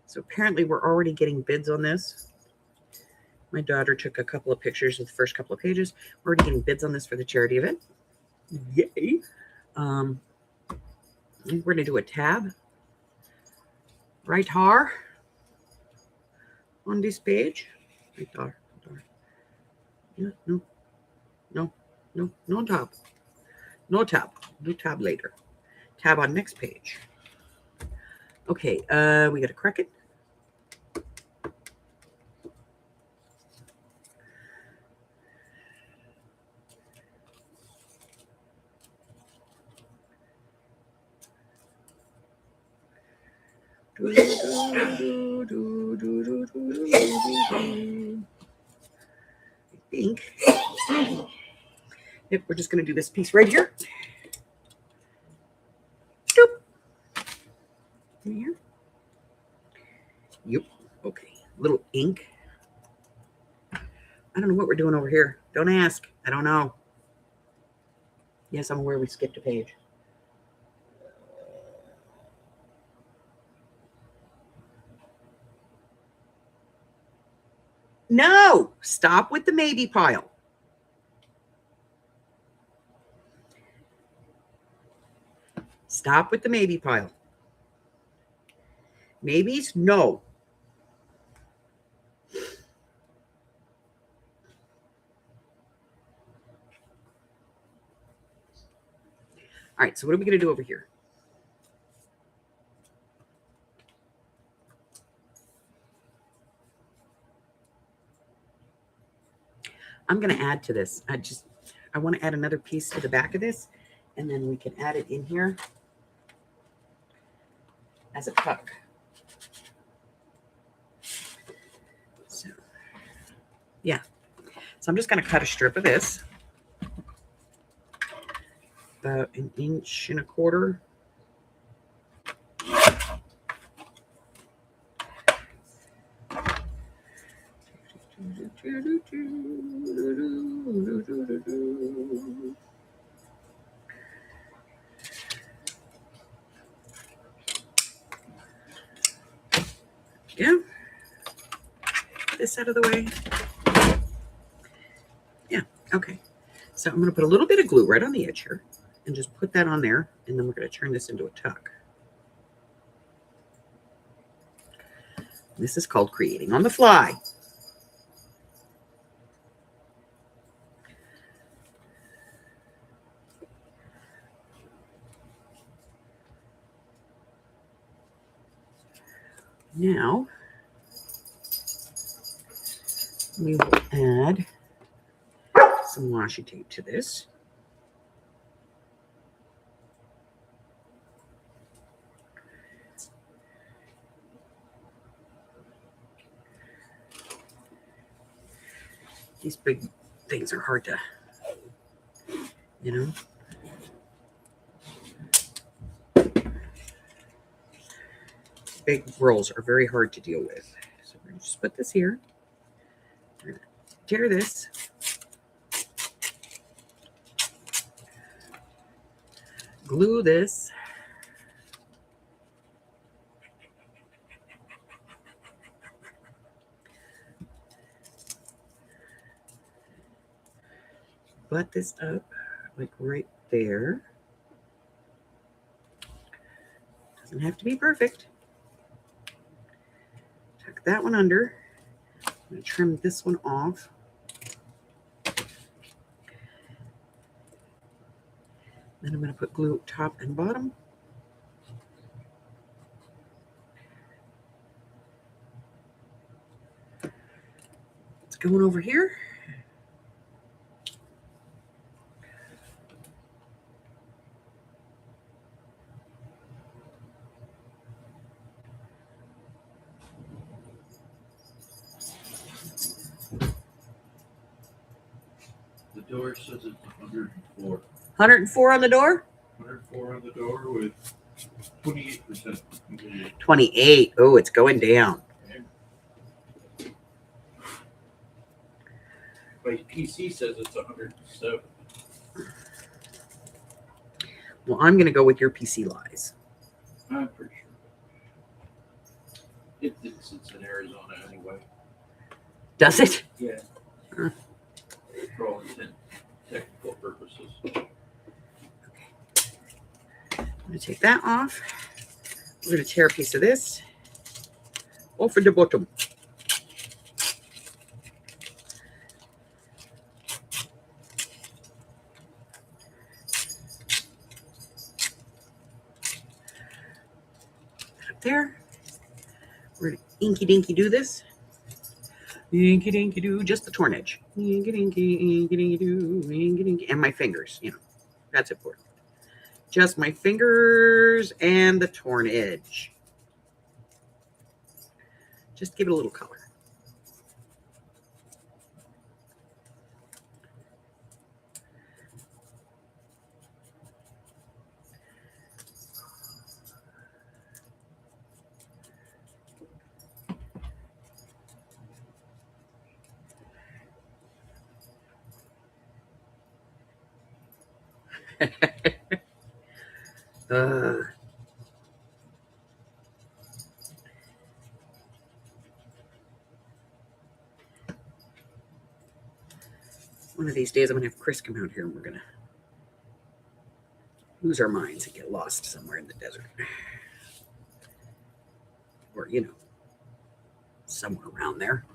So apparently we're already getting bids on this. My daughter took a couple of pictures of the first couple of pages. We're already getting bids on this for the charity event. Yay. We're going to do a tab right here on this page. Right there. Yeah, no tab. No tab. Do tab later. Tab on next page. Okay, we got a Kraken. I think. Yep, we're just going to do this piece right here. Doop. In here. Yep. Okay. Little ink. I don't know what we're doing over here. Don't ask. I don't know. Yes, I'm aware we skipped a page. No, stop with the maybe pile. Stop with the maybe pile. Maybes? No. All right, so what are we going to do over here? I'm going to add to this. I want to add another piece to the back of this, and then we can add it in here as a tuck. So, yeah. So I'm just going to cut a strip of this, about 1.25 inches. Yeah. Get this out of the way. Yeah. Okay. So I'm going to put a little bit of glue right on the edge here and just put that on there. And then we're going to turn this into a tuck. This is called creating on the fly. Now, we will add some washi tape to this. These big things are hard to, you know. big rolls are very hard to deal with. So we're going to just put this here. We're going to tear this. Glue this. Butt this up like right there. Doesn't have to be perfect. Tuck that one under. I'm going to trim this one off. Then I'm going to put glue top and bottom. It's going over here. The door says it's 104. 104 on the door? 104 on the door with 28%. 28. Oh, it's going down. My PC says it's 107. Well, I'm going to go with your PC lies. I'm pretty sure. It thinks it's in Arizona anyway. Does it? Yeah. For all intent technical purposes. Okay. I'm going to take that off. We're going to tear a piece of this off of the bottom. Up there. We're going to inky dinky do this. Inky dinky do, just the torn edge. Inky dinky do, inky dinky. And my fingers, that's important. Just my fingers and the torn edge. Just give it a little color. One of these days I'm going to have Chris come out here and we're going to lose our minds and get lost somewhere in the desert. Or, somewhere around there.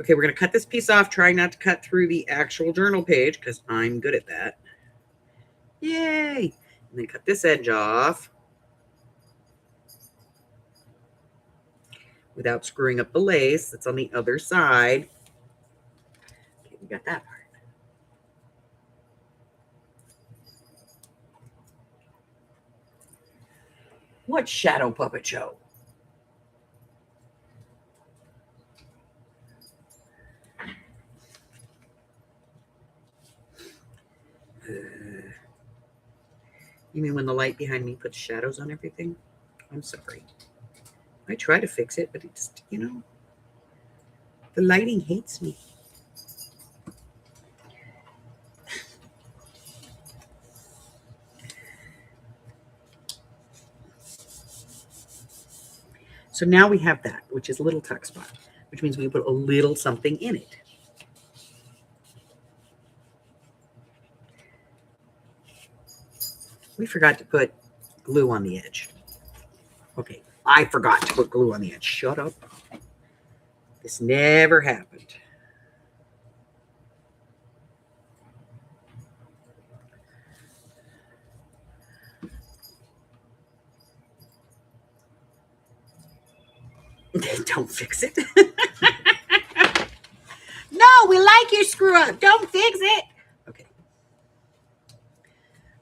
Okay, we're going to cut this piece off. Try not to cut through the actual journal page because I'm good at that. Yay! And then cut this edge off without screwing up the lace that's on the other side. Okay, we got that part. What shadow puppet show? You mean when the light behind me puts shadows on everything? I'm sorry. I try to fix it, but it's, the lighting hates me. So now we have that, which is a little tuck spot, which means we put a little something in it. We forgot to put glue on the edge. Okay, I forgot to put glue on the edge. Shut up. This never happened. Don't fix it. No, we like your screw up. Don't fix it. Okay.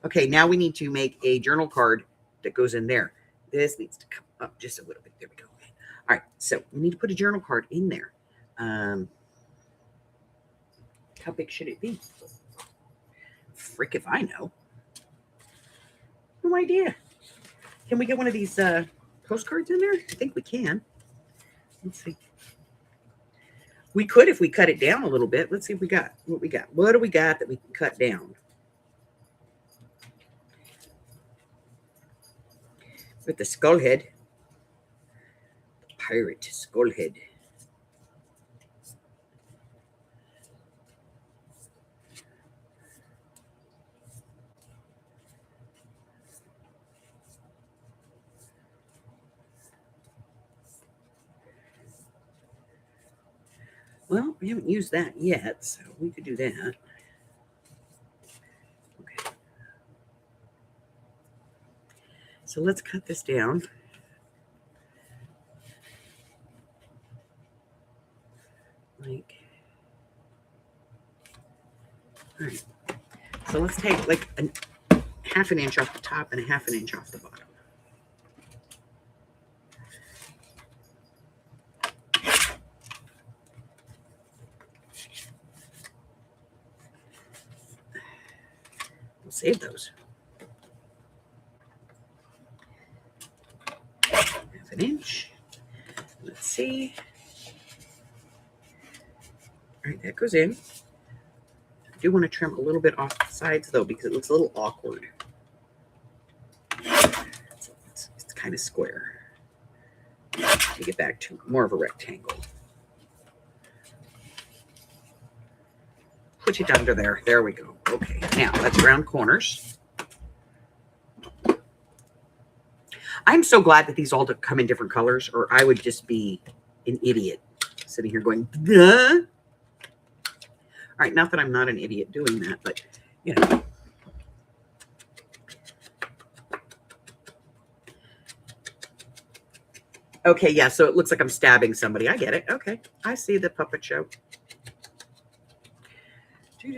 Okay, now we need to make a journal card that goes in there. This needs to come up just a little bit. There we go. Okay. All right, so we need to put a journal card in there. How big should it be? Frick if I know. No idea. Can we get one of these postcards in there? I think we can. Let's see. We could if we cut it down a little bit. Let's see if we got what we got. What do we got that we can cut down? With the skull head. Pirate skull head. Well, we haven't used that yet, so we could do that. Okay. So let's cut this down. Like, all right. So let's take like a half an inch off the top and a half an inch off the bottom. We'll save those. Half an inch. Let's see. All right, that goes in. I do want to trim a little bit off the sides though, because it looks a little awkward. It's kind of square. To get back to more of a rectangle. Put it under there. There we go. Okay, now let's round corners. I'm so glad that these all come in different colors, or I would just be an idiot sitting here going, duh. All right, not that I'm not an idiot doing that, but you know. Okay, yeah, so it looks like I'm stabbing somebody. I get it. Okay, I see the puppet show. All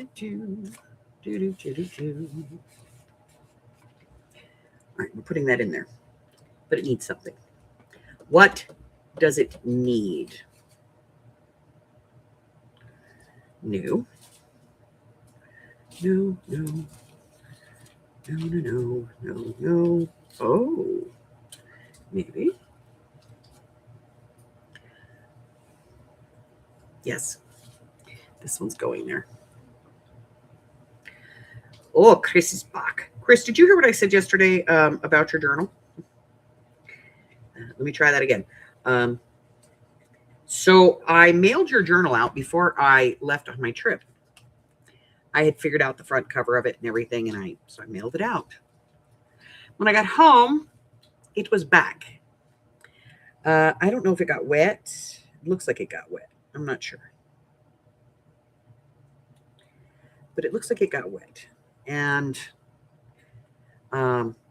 right, we're putting that in there, but it needs something. What does it need? New. No, no. No, no, no, no, no. Oh, maybe. Yes, this one's going there. Oh, Chris is back. Chris, did you hear what I said yesterday about your journal? Let me try that again. So I mailed your journal out before I left on my trip. I had figured out the front cover of it and everything, and so I mailed it out. When I got home, it was back. I don't know if it got wet. It looks like it got wet. I'm not sure. But it looks like it got wet. And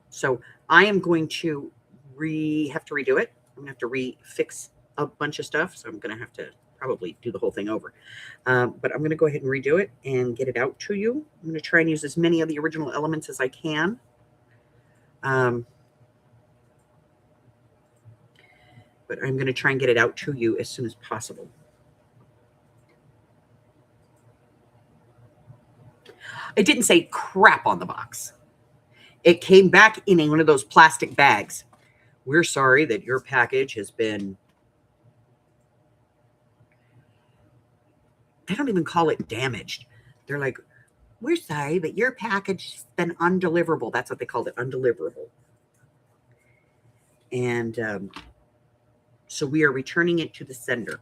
so I am going to have to redo it. I'm going to have to refix a bunch of stuff. So I'm going to have to probably do the whole thing over. But I'm going to go ahead and redo it and get it out to you. I'm going to try and use as many of the original elements as I can. But I'm going to try and get it out to you as soon as possible. It didn't say crap on the box. It came back in one of those plastic bags. We're sorry that your package has been... They don't even call it damaged. They're like, we're sorry, but your package has been undeliverable. That's what they called it, undeliverable. And so we are returning it to the sender.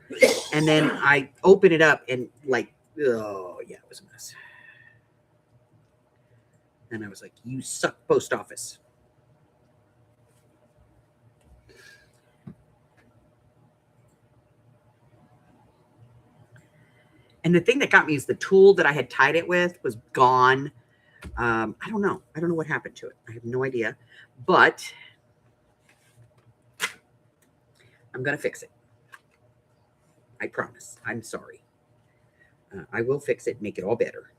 And then I open it up and like, oh, yeah, it was a mess. And I was like, you suck, post office. And the thing that got me is the tool that I had tied it with was gone. I don't know. I don't know what happened to it. I have no idea. But I'm going to fix it. I promise. I'm sorry. I will fix it, make it all better.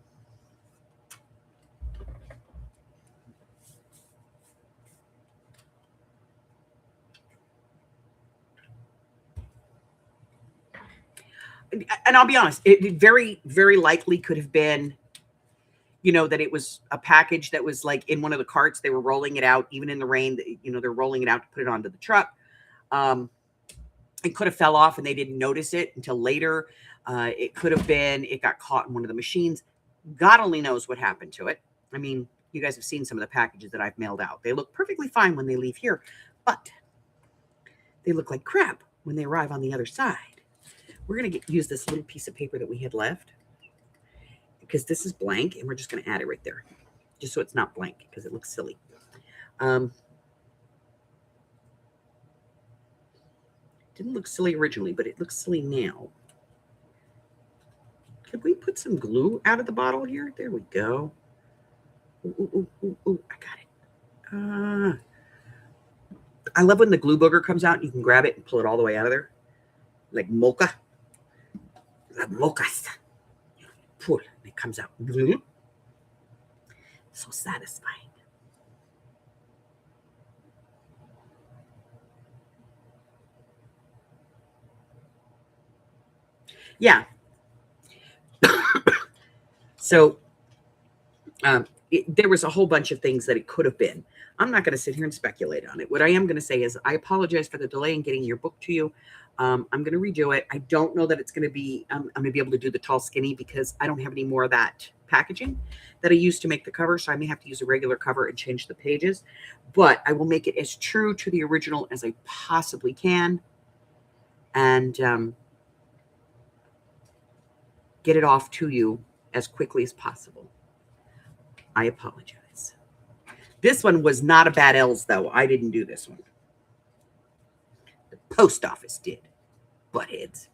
And I'll be honest, it very, very likely could have been, you know, that it was a package that was like in one of the carts. They were rolling it out, even in the rain, you know, they're rolling it out to put it onto the truck. It could have fell off and they didn't notice it until later. It could have been it got caught in one of the machines. God only knows what happened to it. I mean, you guys have seen some of the packages that I've mailed out. They look perfectly fine when they leave here, but they look like crap when they arrive on the other side. We're going to use this little piece of paper that we had left because this is blank, and we're just going to add it right there, just so it's not blank because it looks silly. Didn't look silly originally, but it looks silly now. Could we put some glue out of the bottle here? There we go. Ooh, I got it. I love when the glue booger comes out and you can grab it and pull it all the way out of there. Like mocha. Like mochas. Pull, and it comes out. So satisfying. Yeah. So there was a whole bunch of things that it could have been. I'm not going to sit here and speculate on it. What I am going to say is I apologize for the delay in getting your book to you. I'm going to redo it. I don't know that it's going to be, I'm going to be able to do the tall skinny because I don't have any more of that packaging that I used to make the cover. So I may have to use a regular cover and change the pages, but I will make it as true to the original as I possibly can. And get it off to you as quickly as possible. I apologize. This one was not a bad L's, though. I didn't do this one. The post office did. Buttheads.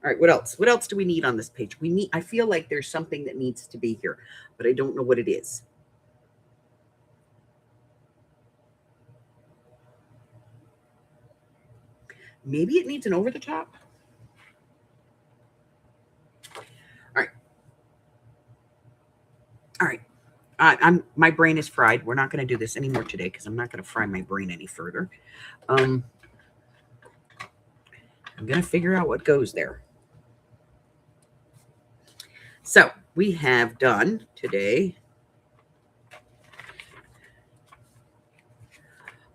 All right, what else? What else do we need on this page? I feel like there's something that needs to be here, but I don't know what it is. Maybe it needs an over the top. All right. My brain is fried. We're not going to do this anymore today because I'm not going to fry my brain any further. I'm going to figure out what goes there. So we have done today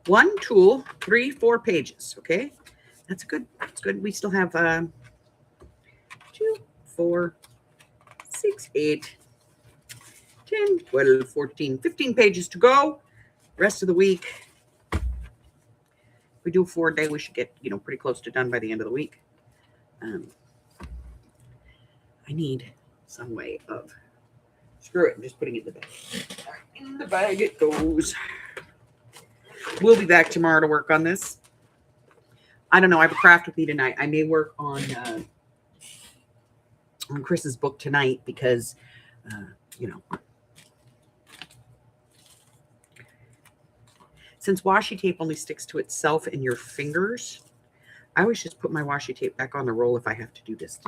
1, 2, 3, 4 pages. Okay, that's good. That's good. We still have 2, 4, 6, 8, 10, 12, 14, 15 pages to go. Rest of the week. If we do a 4-day, we should get, pretty close to done by the end of the week. I need some way of, screw it, I'm just putting it in the bag. All right, in the bag it goes. We'll be back tomorrow to work on this. I don't know. I have a craft with me tonight. I may work on Chris's book tonight because, since washi tape only sticks to itself and your fingers, I always just put my washi tape back on the roll if I have to do this,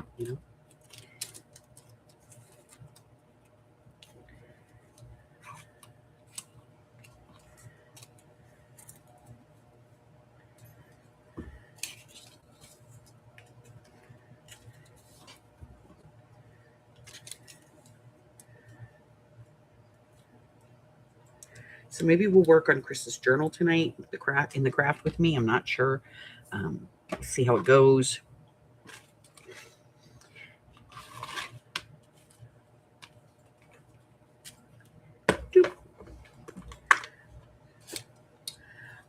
So maybe we'll work on Chris's journal tonight, the craft with me. I'm not sure. See how it goes.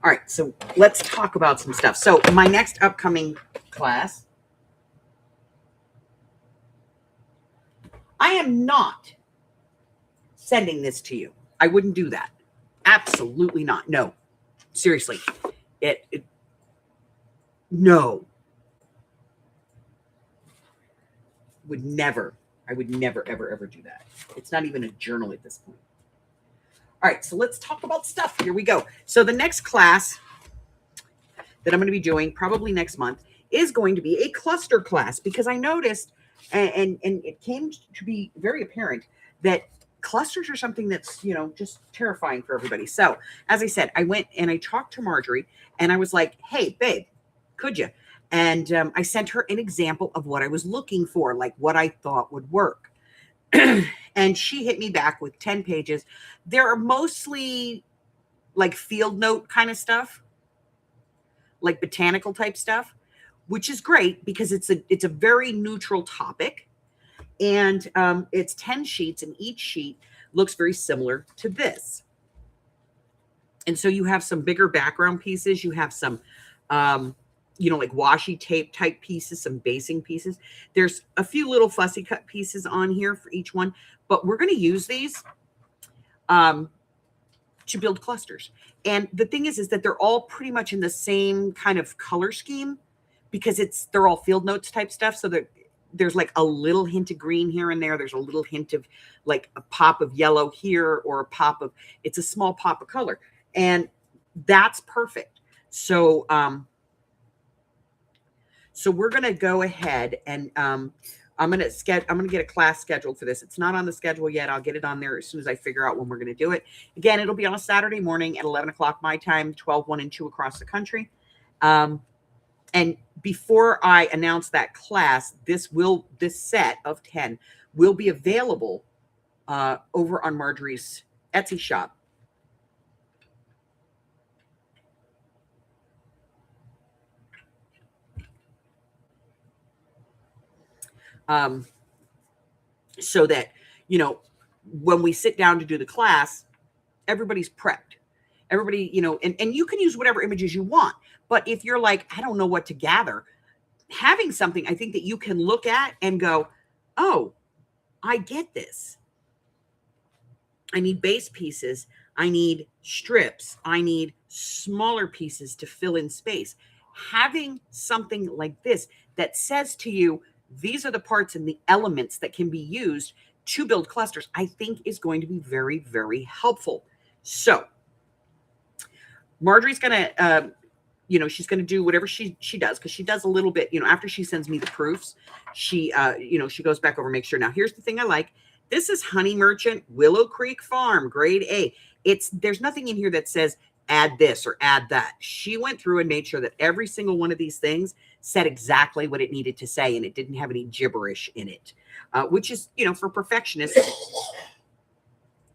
All right, so let's talk about some stuff. So my next upcoming class, I am not sending this to you. I wouldn't do that. Absolutely not. No, seriously. No. Would never. I would never, ever, ever do that. It's not even a journal at this point. All right, so let's talk about stuff. Here we go. So the next class that I'm going to be doing probably next month is going to be a cluster class because I noticed, and it came to be very apparent that clusters are something that's, just terrifying for everybody. So as I said, I went and I talked to Marjorie and I was like, hey, babe, could you? And I sent her an example of what I was looking for, like what I thought would work. And she hit me back with 10 pages. There are mostly like field note kind of stuff. like botanical type stuff, which is great because it's a very neutral topic. And it's 10 sheets, and each sheet looks very similar to this. And so you have some bigger background pieces. You have some, like washi tape type pieces, some basing pieces. There's a few little fussy cut pieces on here for each one, but we're going to use these to build clusters. And the thing is that they're all pretty much in the same kind of color scheme because they're all field notes type stuff. So there's like a little hint of green here and there. There's a little hint of like a pop of yellow here, or it's a small pop of color. And that's perfect. So, so we're going to go ahead and, I'm going to get a class scheduled for this. It's not on the schedule yet. I'll get it on there as soon as I figure out when we're going to do it. Again, it'll be on a Saturday morning at 11 o'clock my time, 12, 1, and 2 across the country. And before I announce that class, this set of 10 will be available over on Marjorie's Etsy shop. So that, when we sit down to do the class, everybody's prepped. Everybody, and you can use whatever images you want. But if you're like, I don't know what to gather, having something I think that you can look at and go, oh, I get this. I need base pieces. I need strips. I need smaller pieces to fill in space. Having something like this that says to you, these are the parts and the elements that can be used to build clusters, I think is going to be very, very helpful. So Marjorie's going to, she's going to do whatever she does, because she does a little bit, after she sends me the proofs, she goes back over, make sure. Now, here's the thing I like. This is Honey Merchant, Willow Creek Farm, grade A. There's nothing in here that says add this or add that. She went through and made sure that every single one of these things said exactly what it needed to say, and it didn't have any gibberish in it, which is, for perfectionists,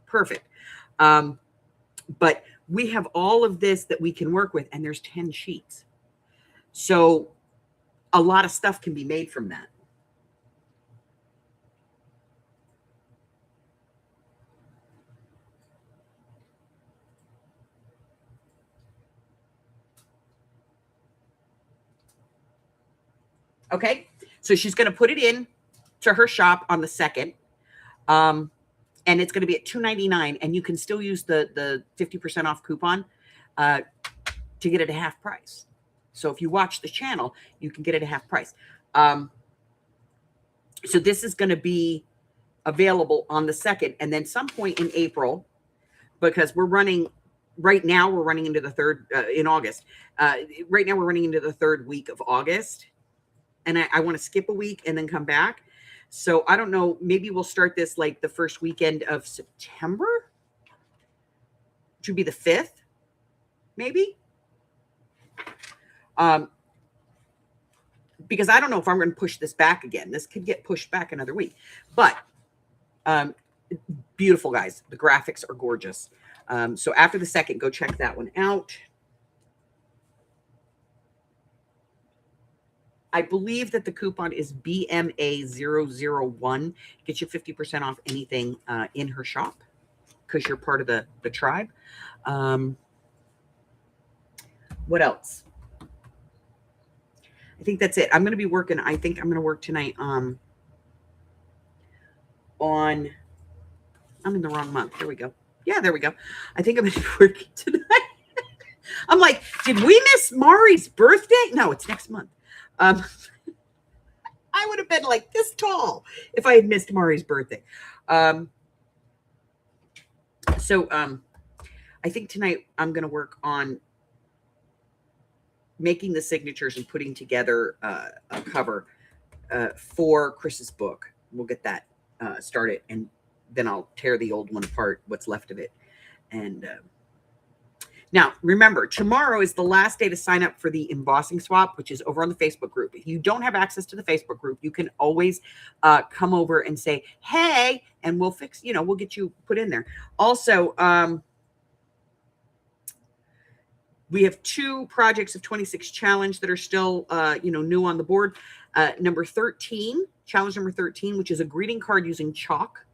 perfect. But we have all of this that we can work with, and there's 10 sheets. So a lot of stuff can be made from that. Okay, so she's going to put it in to her shop on the 2nd. And it's going to be at $2.99, and you can still use the 50% off coupon to get it at half price. So if you watch the channel, you can get it at half price. So this is going to be available on the 2nd, and then some point in April, because right now we're running into the third in August. Right now we're running into the 3rd week of August, and I want to skip a week and then come back. So I don't know, maybe we'll start this like the first weekend of September, which would be the 5th, maybe. Because I don't know if I'm going to push this back again. This could get pushed back another week. But beautiful, guys. The graphics are gorgeous. So after the 2nd, go check that one out. I believe that the coupon is BMA001. Gets you 50% off anything in her shop because you're part of the tribe. What else? I think that's it. I'm going to be working. I think I'm going to work tonight on, I'm in the wrong month. There we go. Yeah, there we go. I think I'm going to be working tonight. I'm like, did we miss Mari's birthday? No, it's next month. I would have been like this tall if I had missed Mari's birthday. So I think tonight I'm going to work on making the signatures and putting together a cover for Chris's book. We'll get that started, and then I'll tear the old one apart, what's left of it. And now, remember, tomorrow is the last day to sign up for the embossing swap, which is over on the Facebook group. If you don't have access to the Facebook group, you can always come over and say, hey, and we'll fix, we'll get you put in there. Also, We have 2 projects of 26 challenge that are still, new on the board. Number 13, challenge number 13, which is a greeting card using chalk.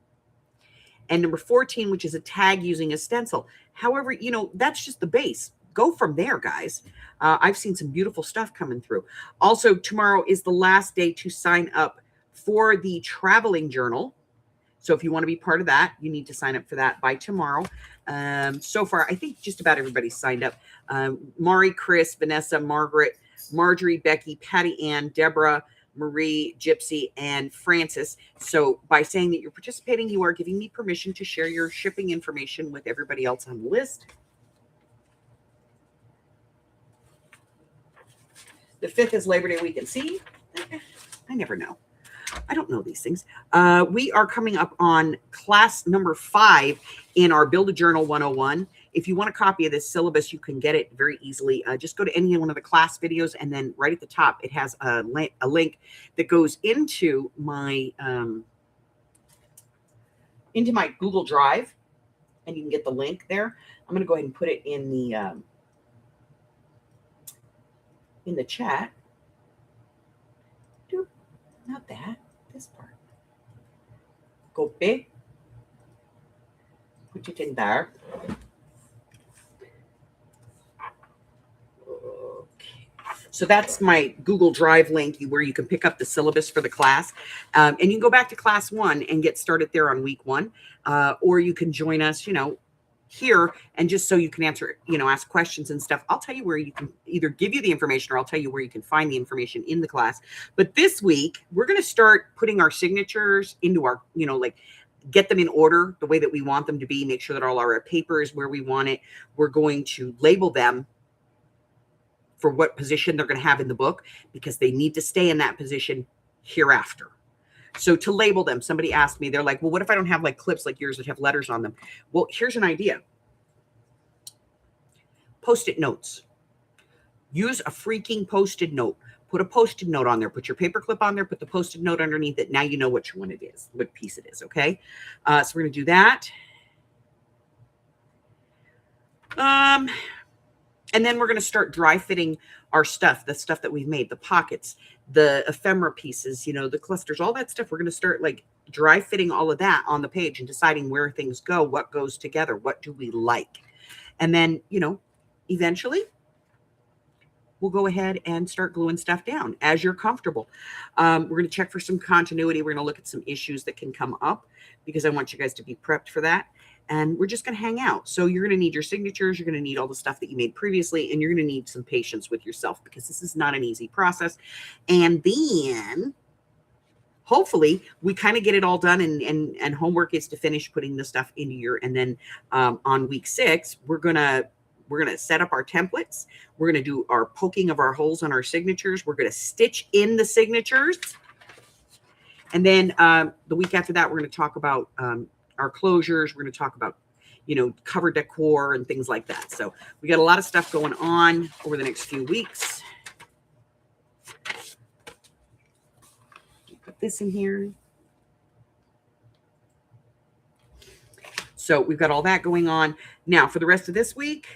And number 14, which is a tag using a stencil. However, that's just the base. Go from there, guys. I've seen some beautiful stuff coming through. Also, tomorrow is the last day to sign up for the traveling journal. So if you want to be part of that, you need to sign up for that by tomorrow. So far, I think just about everybody's signed up. Mari, Chris, Vanessa, Margaret, Marjorie, Becky, Patty Ann, Deborah, Marie, Gypsy, and Francis. So by saying that you're participating, you are giving me permission to share your shipping information with everybody else on the list. The 5th is Labor Day weekend. See, I never know. I don't know these things. We are coming up on class number 5 in our Build a Journal 101. If you want a copy of this syllabus, you can get it very easily. Just go to any one of the class videos, and then right at the top, it has a link that goes into my Google Drive, and you can get the link there. I'm going to go ahead and put it in the chat. Not that. This part. Copy. Put it in there. Okay. So that's my Google Drive link where you can pick up the syllabus for the class. And you can go back to class 1 and get started there on week 1. Or you can join us, here, and just so you can answer, ask questions and stuff. I'll tell you where you can either give you the information, or I'll tell you where you can find the information in the class. But this week, we're going to start putting our signatures into our, get them in order the way that we want them to be, make sure that all our paper is where we want it. We're going to label them for what position they're going to have in the book, because they need to stay in that position hereafter. So to label them, somebody asked me, they're like, well, what if I don't have like clips like yours that have letters on them? Well, here's an idea. Post-it notes. Use a freaking Post-it note. Put a Post-it note on there. Put your paper clip on there. Put the Post-it note underneath it. Now you know which one it is, what piece it is, okay? So we're going to do that. And then we're going to start dry fitting our stuff, the stuff that we've made, the pockets, the ephemera pieces, the clusters, all that stuff. We're going to start like dry fitting all of that on the page and deciding where things go, what goes together, what do we like. And then, eventually we'll go ahead and start gluing stuff down as you're comfortable. We're going to check for some continuity. We're going to look at some issues that can come up, because I want you guys to be prepped for that. And we're just going to hang out. So you're going to need your signatures. You're going to need all the stuff that you made previously. And you're going to need some patience with yourself, because this is not an easy process. And then hopefully we kind of get it all done. And homework is to finish putting the stuff into your, and then on week 6, we're going to set up our templates. We're going to do our poking of our holes on our signatures. We're going to stitch in the signatures. And then the week after that, we're going to talk about our closures. We're going to talk about, cover decor and things like that. So we got a lot of stuff going on over the next few weeks. Put this in here. So we've got all that going on. Now for the rest of this week,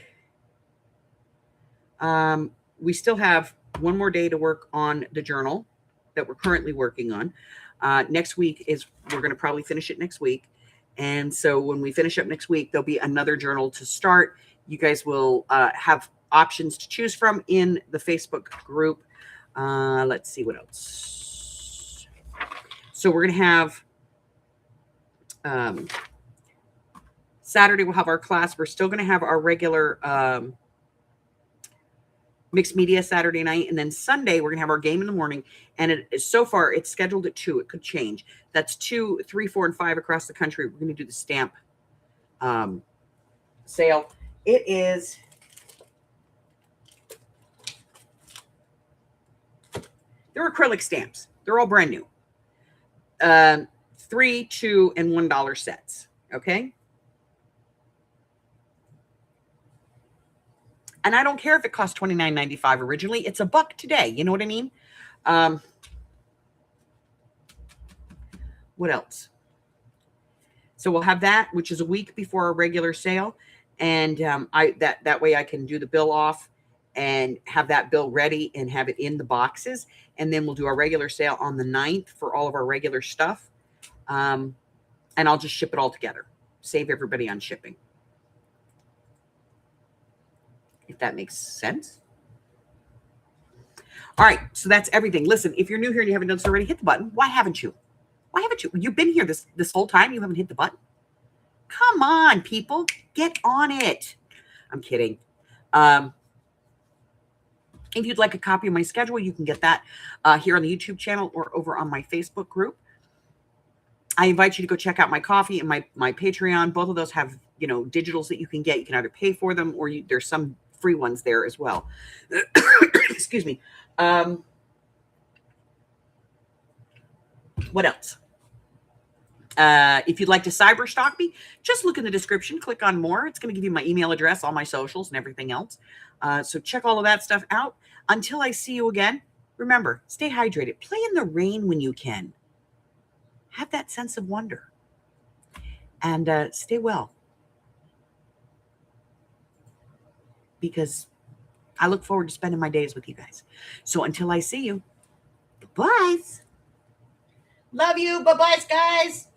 we still have one more day to work on the journal that we're currently working on. Next week we're going to probably finish it next week. And so when we finish up next week, there'll be another journal to start. You guys will have options to choose from in the Facebook group. Let's see what else. So we're going to have Saturday, we'll have our class. We're still going to have our regular mixed media Saturday night. And then Sunday, we're going to have our game in the morning. And so far, it's scheduled at 2. It could change. That's 2, 3, 4, and 5 across the country. We're going to do the stamp sale. It is they're acrylic stamps. They're all brand new. $3, $2, and $1 sets. Okay. And I don't care if it costs $29.95 originally. It's $1 today. You know what I mean? What else? So we'll have that, which is a week before our regular sale. And that way I can do the bill off and have that bill ready and have it in the boxes. And then we'll do our regular sale on the 9th for all of our regular stuff. And I'll just ship it all together. Save everybody on shipping. If that makes sense. All right, so that's everything. Listen, if you're new here and you haven't done so already, hit the button. Why haven't you? Why haven't you? You've been here this whole time. You haven't hit the button. Come on, people. Get on it. I'm kidding. If you'd like a copy of my schedule, you can get that here on the YouTube channel or over on my Facebook group. I invite you to go check out my coffee and my Patreon. Both of those have, digitals that you can get. You can either pay for them or there's some free ones there as well. Excuse me. What else? If you'd like to cyber stalk me, just look in the description, click on more. It's going to give you my email address, all my socials and everything else. So check all of that stuff out. Until I see you again, remember, stay hydrated. Play in the rain when you can. Have that sense of wonder. And stay well. Because I look forward to spending my days with you guys. So until I see you, bye-byes. Love you. Bye-byes, guys.